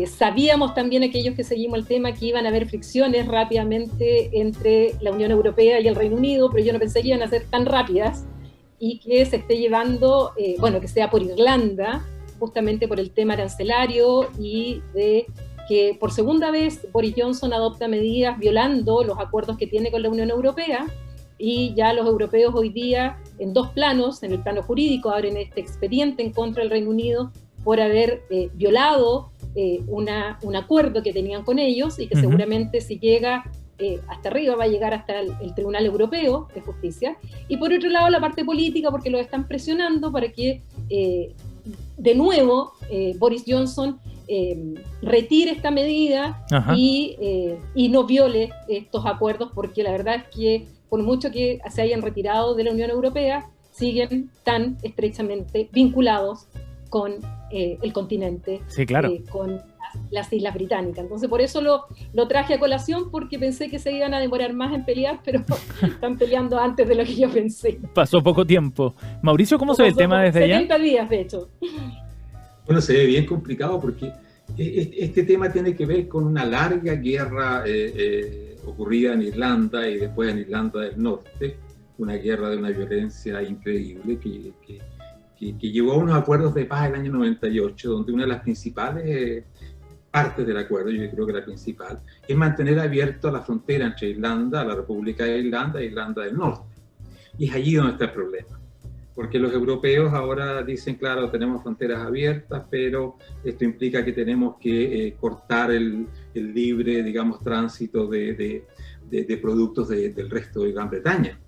Sabíamos también aquellos que seguimos el tema que iban a haber fricciones rápidamente entre la Unión Europea y el Reino Unido, pero yo no pensé que iban a ser tan rápidas y que se esté llevando, que sea por Irlanda, justamente por el tema arancelario y de que por segunda vez Boris Johnson adopta medidas violando los acuerdos que tiene con la Unión Europea, y ya los europeos hoy día en 2 planos, en el plano jurídico, abren este expediente en contra del Reino Unido por haber violado un acuerdo que tenían con ellos y que seguramente si llega hasta arriba va a llegar hasta el Tribunal Europeo de Justicia. Y por otro lado la parte política, porque los están presionando para que de nuevo Boris Johnson retire esta medida y no viole estos acuerdos, porque la verdad es que por mucho que se hayan retirado de la Unión Europea, siguen tan estrechamente vinculados con el continente, sí, claro, con las Islas Británicas. Entonces por eso lo traje a colación, porque pensé que se iban a demorar más en pelear, pero están peleando antes de lo que yo pensé. Pasó poco tiempo. Mauricio, ¿cómo se ve el tema desde 70 allá? días, de hecho. Bueno, se ve bien complicado porque este tema tiene que ver con una larga guerra ocurrida en Irlanda y después en Irlanda del Norte, una guerra de una violencia increíble que llevó a unos acuerdos de paz en el año 98, donde una de las principales partes del acuerdo, yo creo que la principal, es mantener abierta la frontera entre Irlanda, la República de Irlanda e Irlanda del Norte. Y es allí donde está el problema. Porque los europeos ahora dicen, claro, tenemos fronteras abiertas, pero esto implica que tenemos que cortar el libre, digamos, tránsito de productos del resto de Gran Bretaña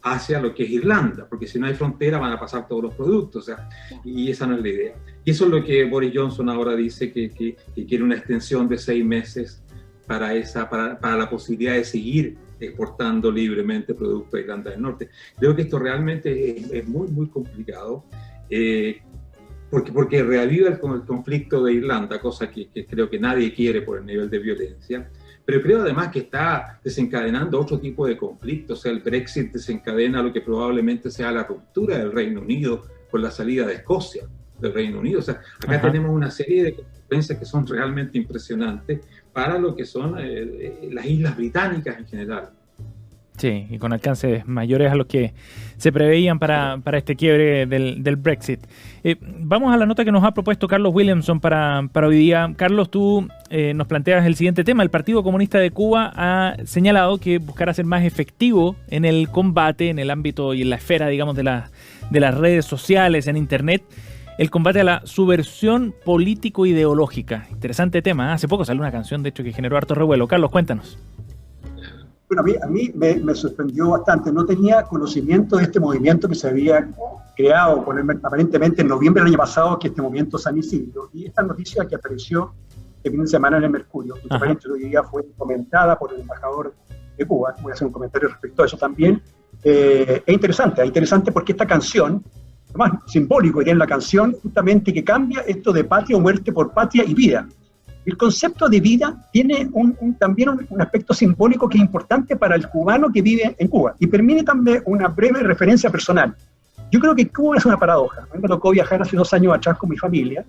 hacia lo que es Irlanda, porque si no hay frontera van a pasar todos los productos, o sea, y esa no es la idea. Y eso es lo que Boris Johnson ahora dice, que quiere una extensión de 6 meses para la posibilidad de seguir exportando libremente productos de Irlanda del Norte. Creo que esto realmente es muy, muy complicado, porque reaviva el conflicto de Irlanda, cosa que creo que nadie quiere por el nivel de violencia, pero creo además que está desencadenando otro tipo de conflictos. O sea, el Brexit desencadena lo que probablemente sea la ruptura del Reino Unido con la salida de Escocia del Reino Unido. O sea, acá tenemos una serie de consecuencias que son realmente impresionantes para lo que son las Islas Británicas en general. Sí, y con alcances mayores a los que se preveían para este quiebre del Brexit. Vamos a la nota que nos ha propuesto Carlos Williamson para hoy día. Carlos, tú nos planteas el siguiente tema. El Partido Comunista de Cuba ha señalado que buscará ser más efectivo en el combate, en el ámbito y en la esfera, digamos, de las redes sociales, en Internet, el combate a la subversión político-ideológica. Interesante tema. Hace poco salió una canción, de hecho, que generó harto revuelo. Carlos, cuéntanos. Bueno, a mí me sorprendió bastante. No tenía conocimiento de este movimiento que se había creado aparentemente en noviembre del año pasado, que este movimiento San Isidro. Y esta noticia que apareció el fin de semana en el Mercurio, que aparentemente hoy día fue comentada por el embajador de Cuba. Voy a hacer un comentario respecto a eso también. Es interesante porque esta canción, lo más simbólico diría en la canción, justamente que cambia esto de patria o muerte por patria y vida. El concepto de vida tiene también un aspecto simbólico que es importante para el cubano que vive en Cuba. Y permite también una breve referencia personal. Yo creo que Cuba es una paradoja. A mí me tocó viajar hace 2 años atrás con mi familia.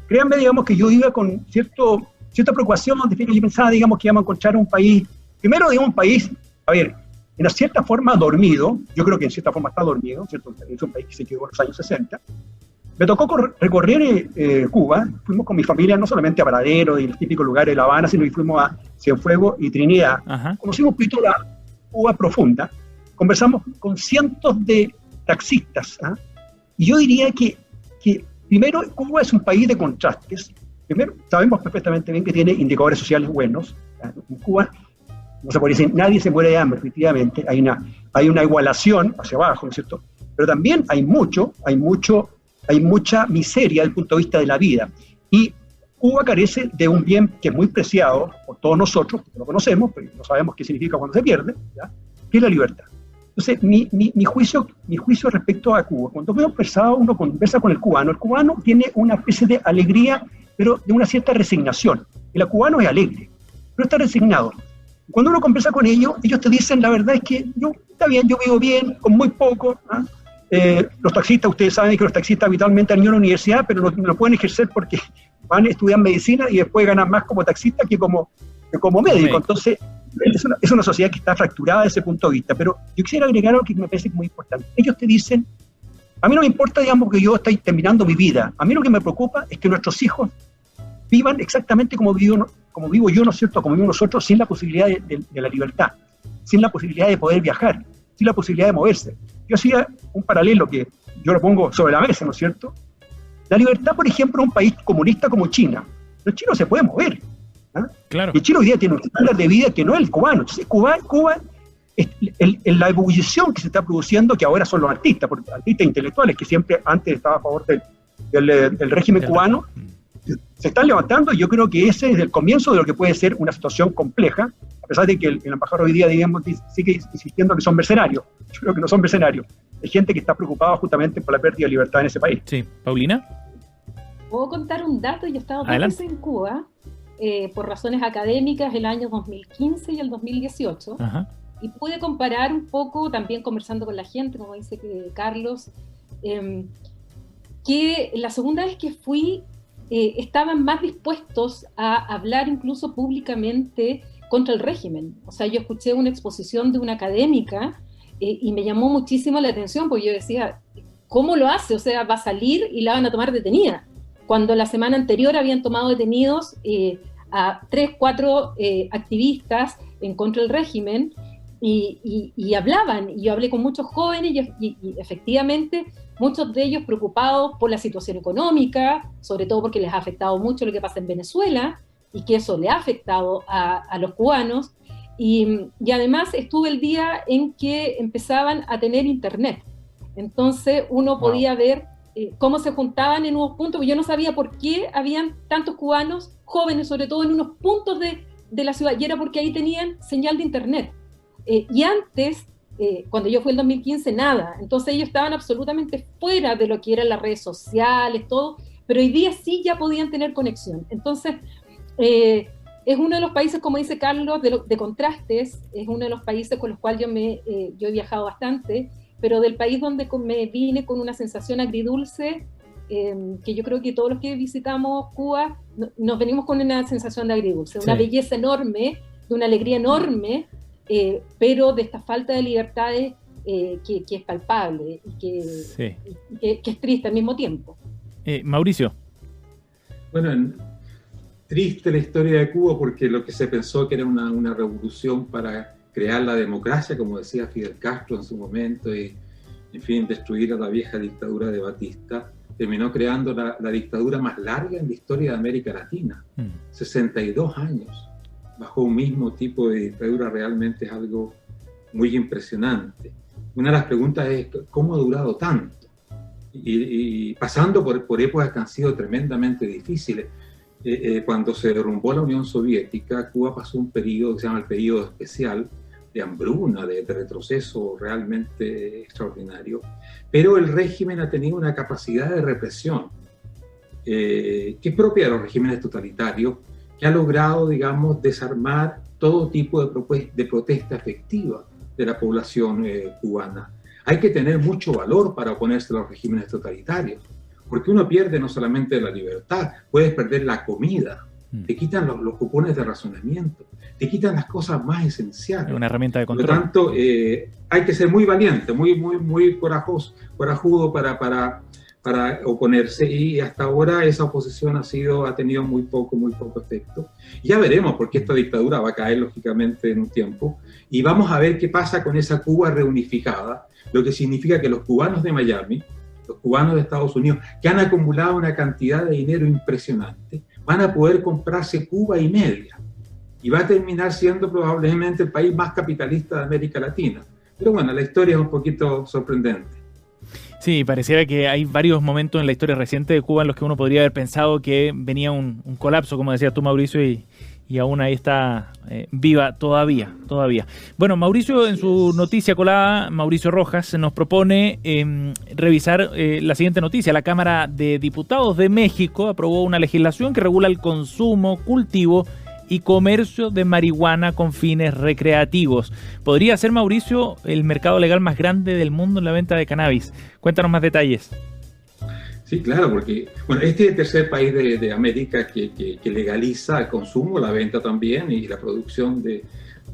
Créanme, digamos, que yo iba con cierta preocupación, yo pensaba, digamos, que íbamos a encontrar un país, primero, digamos, un país a ver, en cierta forma dormido, yo creo que en cierta forma está dormido, ¿cierto? Es un país que se quedó en los años 60. Me tocó recorrer Cuba, fuimos con mi familia no solamente a Varadero y el típico lugar de La Habana, sino que fuimos a Cienfuegos y Trinidad. Ajá. Conocimos un poquito la Cuba profunda, conversamos con cientos de taxistas, ¿eh? Y yo diría que primero Cuba es un país de contrastes. Primero, sabemos perfectamente bien que tiene indicadores sociales buenos. En Cuba, no se puede decir, nadie se muere de hambre, efectivamente, hay una igualación hacia abajo, ¿no es cierto? Pero también hay mucha miseria desde el punto de vista de la vida. Y Cuba carece de un bien que es muy preciado por todos nosotros, que lo conocemos, pero no sabemos qué significa cuando se pierde, ¿ya? Que es la libertad. Entonces, mi juicio respecto a Cuba, cuando uno conversa con el cubano tiene una especie de alegría, pero de una cierta resignación. El cubano es alegre, pero está resignado. Cuando uno conversa con ellos te dicen, la verdad es que está bien, yo vivo bien, con muy poco, ¿eh? Los taxistas, ustedes saben que los taxistas habitualmente han ido a la universidad, pero no lo pueden ejercer porque van a estudiar medicina y después ganan más como taxista que como médico. Entonces, es una sociedad que está fracturada desde ese punto de vista. Pero yo quisiera agregar algo que me parece muy importante. Ellos te dicen, a mí no me importa, digamos, que yo esté terminando mi vida. A mí lo que me preocupa es que nuestros hijos vivan exactamente como vivo yo, ¿no es cierto?, como vivimos nosotros, sin la posibilidad de la libertad, sin la posibilidad de poder viajar, sin la posibilidad de moverse. Yo hacía un paralelo que yo lo pongo sobre la mesa, ¿no es cierto? La libertad, por ejemplo, en un país comunista como China. Los chinos se pueden mover. Claro. Y Chile hoy día tiene un estándar de vida que no es el cubano. Entonces, Cuba la ebullición que se está produciendo, que ahora son los artistas intelectuales, que siempre antes estaba a favor del régimen cubano, se están levantando, y yo creo que ese es el comienzo de lo que puede ser una situación compleja, a pesar de que el embajador hoy día, digamos, sigue insistiendo que son mercenarios. Yo creo que no son mercenarios. Hay gente que está preocupada justamente por la pérdida de libertad en ese país. Sí. ¿Paulina? Puedo contar un dato. Yo he estado 2 veces en Cuba, por razones académicas, el año 2015 y el 2018. Ajá. Y pude comparar un poco, también conversando con la gente, como dice Carlos, que la segunda vez que fui, estaban más dispuestos a hablar incluso públicamente contra el régimen. O sea, yo escuché una exposición de una académica y me llamó muchísimo la atención, porque yo decía, ¿cómo lo hace? O sea, va a salir y la van a tomar detenida. Cuando la semana anterior habían tomado detenidos a 3, 4 activistas en contra del régimen y hablaban. Y yo hablé con muchos jóvenes y efectivamente muchos de ellos preocupados por la situación económica, sobre todo porque les ha afectado mucho lo que pasa en Venezuela y que eso le ha afectado a los cubanos. Y además estuve el día en que empezaban a tener internet. Entonces uno podía ver cómo se juntaban en unos puntos. Yo no sabía por qué habían tantos cubanos jóvenes, sobre todo en unos puntos de la ciudad, y era porque ahí tenían señal de internet. Y antes, cuando yo fui el 2015, nada. Entonces ellos estaban absolutamente fuera de lo que eran las redes sociales, todo, pero hoy día sí ya podían tener conexión. Entonces, es uno de los países, como dice Carlos, de contrastes. Es uno de los países con los cuales yo he viajado bastante, pero del país donde me vine con una sensación agridulce, que yo creo que todos los que visitamos Cuba nos venimos con una sensación de agridulce, una belleza enorme, de una alegría enorme, pero de esta falta de libertades que es palpable y que es triste al mismo tiempo. Mauricio. Bueno, triste la historia de Cuba, porque lo que se pensó que era una revolución para crear la democracia, como decía Fidel Castro en su momento, y en fin, destruir a la vieja dictadura de Batista, terminó creando la dictadura más larga en la historia de América Latina. 62 años bajo un mismo tipo de dictadura realmente es algo muy impresionante. Una de las preguntas es, ¿cómo ha durado tanto? Y pasando por épocas que han sido tremendamente difíciles. Cuando se derrumbó la Unión Soviética, Cuba pasó un periodo que se llama el periodo especial, de hambruna, de retroceso realmente extraordinario, pero el régimen ha tenido una capacidad de represión que es propia de los regímenes totalitarios, que ha logrado, digamos, desarmar todo tipo de protesta efectiva de la población cubana. Hay que tener mucho valor para oponerse a los regímenes totalitarios, porque uno pierde no solamente la libertad, puedes perder la comida, te quitan los cupones de razonamiento, te quitan las cosas más esenciales. Es una herramienta de control. Por lo tanto, hay que ser muy valiente, muy corajudo para oponerse, y hasta ahora esa oposición ha tenido muy poco efecto. Ya veremos, porque esta dictadura va a caer lógicamente en un tiempo, y vamos a ver qué pasa con esa Cuba reunificada, lo que significa que los cubanos de Miami, los cubanos de Estados Unidos, que han acumulado una cantidad de dinero impresionante, van a poder comprarse Cuba y media, y va a terminar siendo probablemente el país más capitalista de América Latina. Pero bueno, la historia es un poquito sorprendente. Sí, pareciera que hay varios momentos en la historia reciente de Cuba en los que uno podría haber pensado que venía un colapso, como decías tú, Mauricio, y aún ahí está viva todavía. Bueno, Mauricio, en su noticia colada, Mauricio Rojas nos propone revisar la siguiente noticia. La Cámara de Diputados de México aprobó una legislación que regula el consumo, cultivo y comercio de marihuana con fines recreativos. ¿Podría ser, Mauricio, el mercado legal más grande del mundo en la venta de cannabis? Cuéntanos más detalles. Sí, claro, porque este es el tercer país de América que legaliza el consumo, la venta también y la producción de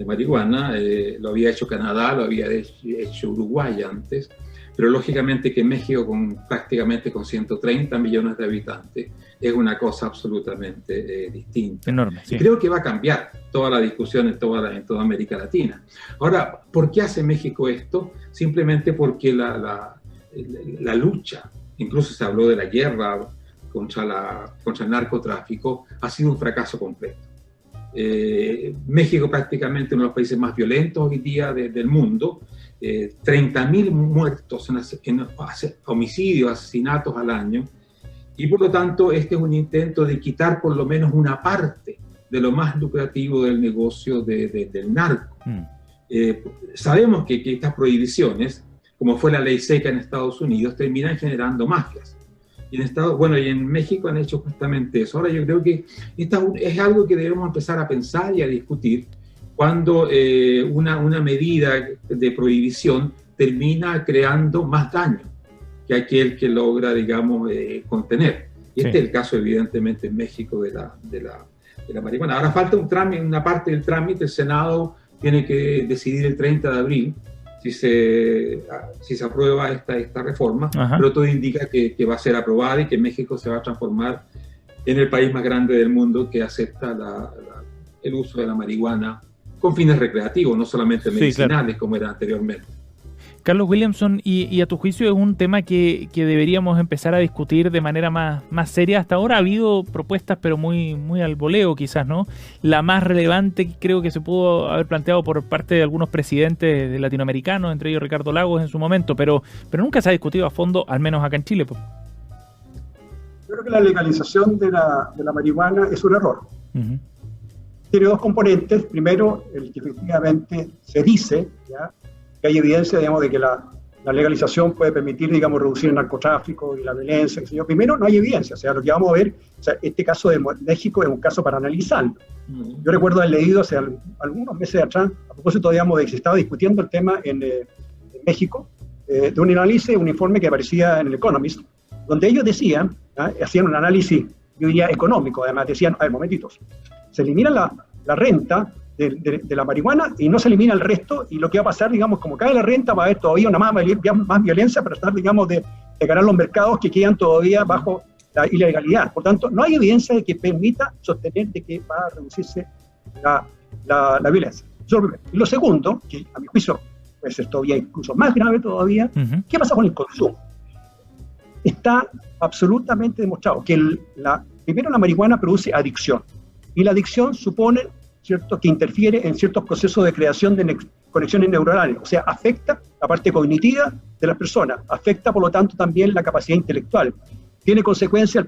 marihuana. Lo había hecho Canadá, lo había hecho Uruguay antes, pero lógicamente que México, prácticamente con 130 millones de habitantes, es una cosa absolutamente distinta. Enorme, sí. Y creo que va a cambiar toda la discusión en toda América Latina. Ahora, ¿por qué hace México esto? Simplemente porque la lucha, incluso se habló de la guerra contra el narcotráfico, ha sido un fracaso completo. México prácticamente uno de los países más violentos hoy día del mundo, 30.000 muertos en homicidios, asesinatos al año, y por lo tanto este es un intento de quitar por lo menos una parte de lo más lucrativo del negocio del narco. Sabemos que estas prohibiciones, como fue la ley seca en Estados Unidos, terminan generando mafias. Y en México han hecho justamente eso. Ahora yo creo que es algo que debemos empezar a pensar y a discutir cuando una medida de prohibición termina creando más daño que aquel que logra, digamos, contener. Y este es el caso, evidentemente, en México de la marihuana. Ahora falta una parte del trámite. El Senado tiene que decidir el 30 de abril si se aprueba esta reforma. Ajá. Pero todo indica que va a ser aprobada y que México se va a transformar en el país más grande del mundo que acepta el uso de la marihuana con fines recreativos, no solamente medicinales, claro, como era anteriormente. Carlos Williamson, y a tu juicio es un tema que deberíamos empezar a discutir de manera más seria. Hasta ahora ha habido propuestas, pero muy al voleo quizás, ¿no? La más relevante creo que se pudo haber planteado por parte de algunos presidentes latinoamericanos, entre ellos Ricardo Lagos en su momento, pero nunca se ha discutido a fondo, al menos acá en Chile. Yo creo que la legalización de la marihuana es un error. Uh-huh. Tiene dos componentes. Primero, el que efectivamente se dice, ¿ya?, que hay evidencia, digamos, de que la legalización puede permitir, digamos, reducir el narcotráfico y la violencia, qué sé yo. Primero, no hay evidencia. O sea, lo que vamos a ver, este caso de México es un caso para analizarlo. Yo recuerdo haber leído hace algunos meses atrás, a propósito, digamos, de que se estaba discutiendo el tema en México, de un análisis, un informe que aparecía en el Economist, donde ellos decían, hacían un análisis, yo diría, económico. Además, decían, a ver, momentitos, se elimina la renta de la marihuana y no se elimina el resto, y lo que va a pasar, digamos, como cae la renta, va a haber todavía una más violencia para tratar, digamos, de ganar los mercados que quedan todavía bajo la ilegalidad. Por tanto, no hay evidencia de que permita sostener de que va a reducirse la violencia. Eso es lo primero. Y lo segundo, que a mi juicio puede ser todavía incluso más grave todavía, ¿qué pasa con el consumo? Está absolutamente demostrado que primero la marihuana produce adicción, y la adicción supone, ¿cierto?, que interfiere en ciertos procesos de creación de conexiones neuronales, o sea, afecta la parte cognitiva de las personas, afecta por lo tanto también la capacidad intelectual, tiene consecuencias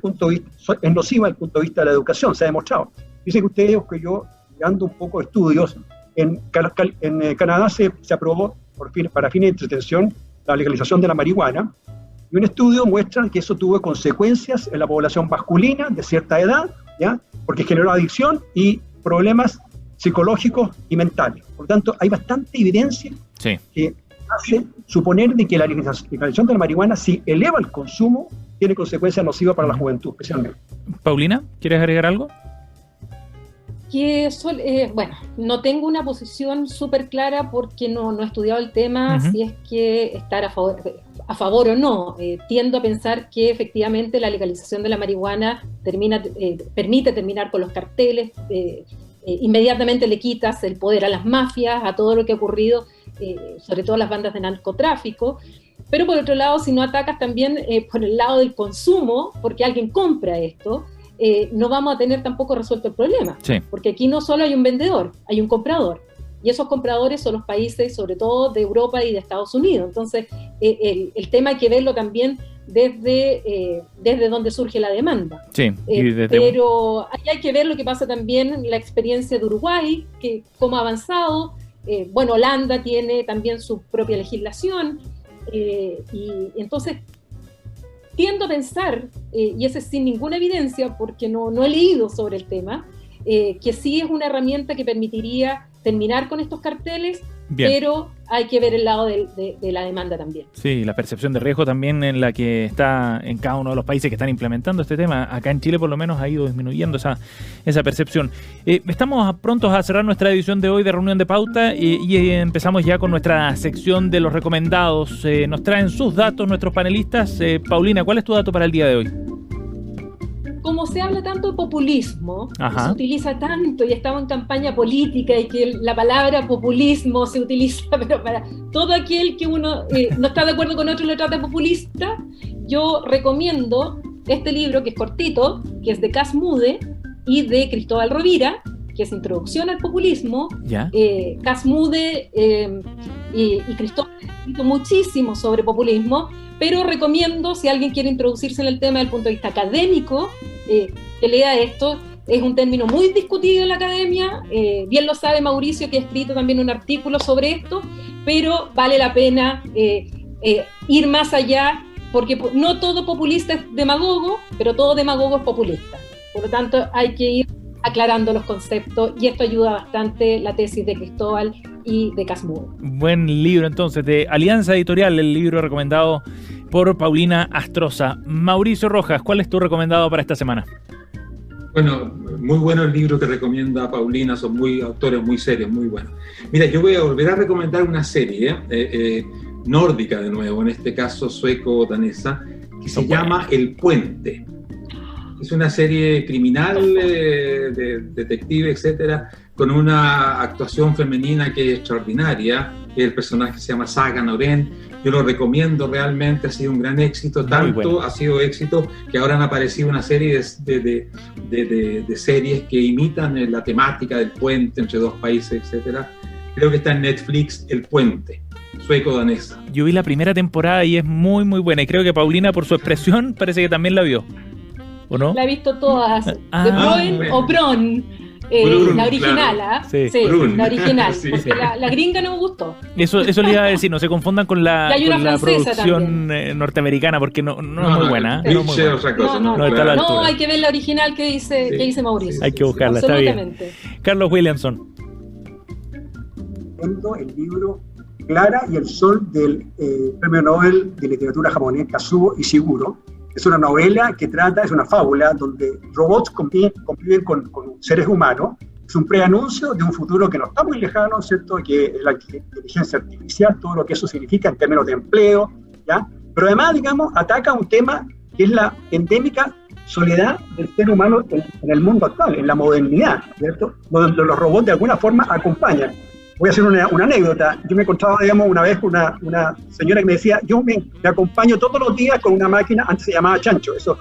es nociva desde el punto de vista de la educación, se ha demostrado. Dicen que ustedes, que yo, mirando un poco de estudios, en Canadá se aprobó para fines de entretención la legalización de la marihuana, y un estudio muestra que eso tuvo consecuencias en la población masculina de cierta edad, ¿ya?, porque generó adicción y problemas psicológicos y mentales. Por lo tanto, hay bastante evidencia que hace suponer de que la legalización de la marihuana, si eleva el consumo, tiene consecuencias nocivas para la juventud, especialmente. Paulina, ¿quieres agregar algo? que, bueno, no tengo una posición súper clara porque no he estudiado el tema, si es que estar a favor o no. Tiendo a pensar que efectivamente la legalización de la marihuana permite terminar con los carteles, inmediatamente le quitas el poder a las mafias, a todo lo que ha ocurrido, sobre todo a las bandas de narcotráfico. Pero por otro lado, si no atacas también por el lado del consumo, porque alguien compra esto, no vamos a tener tampoco resuelto el problema. Sí. Porque aquí no solo hay un vendedor, hay un comprador. Y esos compradores son los países, sobre todo de Europa y de Estados Unidos. Entonces, el tema hay que verlo también desde donde surge la demanda. Sí, pero hay que ver lo que pasa también en la experiencia de Uruguay, que cómo ha avanzado. Bueno, Holanda tiene también su propia legislación. Y entonces tiendo a pensar, y ese sin ninguna evidencia porque no he leído sobre el tema, que sí es una herramienta que permitiría terminar con estos carteles. Bien. Pero hay que ver el lado de la demanda también. Sí, la percepción de riesgo también en la que está en cada uno de los países que están implementando este tema. Acá en Chile por lo menos ha ido disminuyendo esa percepción. Estamos prontos a cerrar nuestra edición de hoy de Reunión de Pauta y empezamos ya con nuestra sección de los recomendados. Nos traen sus datos nuestros panelistas. Paulina, ¿cuál es tu dato para el día de hoy? Como se habla tanto de populismo, se utiliza tanto y estamos en campaña política y que la palabra populismo se utiliza pero para todo aquel que uno no está de acuerdo con otro y lo trata de populista, yo recomiendo este libro que es cortito, que es de Cas Mudde y de Cristóbal Rovira, que es Introducción al Populismo. Cas Mudde y Cristóbal han escrito muchísimo sobre populismo, pero recomiendo, si alguien quiere introducirse en el tema desde el punto de vista académico, que lea esto. Es un término muy discutido en la academia, bien lo sabe Mauricio, que ha escrito también un artículo sobre esto, pero vale la pena ir más allá, porque no todo populista es demagogo, pero todo demagogo es populista. Por lo tanto, hay que ir aclarando los conceptos y esto ayuda bastante la tesis de Cristóbal y de Cas Mudde. Buen libro entonces, de Alianza Editorial, el libro recomendado por Paulina Astroza. Mauricio Rojas, ¿cuál es tu recomendado para esta semana? Bueno, muy bueno el libro que recomienda Paulina, son autores muy serios, muy buenos. Mira, yo voy a volver a recomendar una serie nórdica de nuevo, en este caso sueco-danesa, que se llama El Puente. Es una serie criminal, de detective, etcétera, con una actuación femenina que es extraordinaria. El personaje se llama Saga Norén. Yo lo recomiendo realmente, ha sido un gran éxito. Tanto ha sido éxito que ahora han aparecido una serie de series que imitan la temática del puente entre dos países, etcétera. Creo que está en Netflix, El Puente, sueco-danesa. Yo vi la primera temporada y es muy, muy buena. Y creo que Paulina, por su expresión, parece que también la vio. ¿O no? La he visto todas, de Broen o Bron, la original, claro. Sí, la original, sí, porque la gringa no me gustó. Eso le iba a decir, no se confundan con la producción norteamericana, porque no es muy buena. No, hay que ver la original que dice Mauricio. Hay que buscarla, está bien. Carlos Williamson. El libro Clara y el Sol del Premio Nobel de Literatura japonés Kazuo Ishiguro. Es una novela que es una fábula donde robots conviven con seres humanos. Es un preanuncio de un futuro que no está muy lejano, ¿cierto? Que es la inteligencia artificial, todo lo que eso significa en términos de empleo, ¿ya? Pero además, digamos, ataca un tema que es la endémica soledad del ser humano en el mundo actual, en la modernidad, ¿cierto? Donde los robots de alguna forma acompañan. Voy a hacer una anécdota. Yo me encontraba, digamos, una vez con una señora que me decía, yo me acompaño todos los días con una máquina, antes se llamaba chancho, esos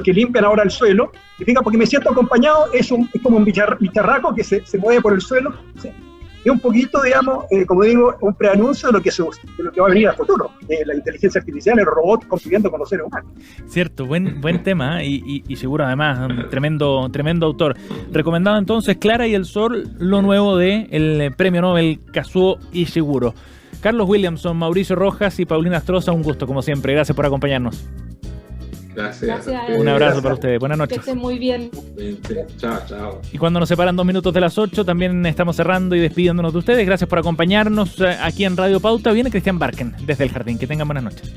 que limpian ahora el suelo, y fíjate, porque me siento acompañado, es como un bicharraco que se mueve por el suelo. ¿Sí? Es un poquito, digamos, como digo, un preanuncio de lo que va a venir al futuro, de la inteligencia artificial, el robot conviviendo con los seres humanos. Cierto, buen tema y seguro además, un tremendo autor. Recomendado entonces Clara y el Sol, lo nuevo de el Premio Nobel Kazuo Ishiguro. Carlos Williamson, Mauricio Rojas y Paulina Astroza, un gusto como siempre. Gracias por acompañarnos. Gracias. Un abrazo para ustedes. Buenas noches. Que estén muy bien. Chao. Y cuando nos separan 2 minutos de las 8, también estamos cerrando y despidiéndonos de ustedes. Gracias por acompañarnos aquí en Radio Pauta. Viene Cristian Barken desde el Jardín. Que tengan buenas noches.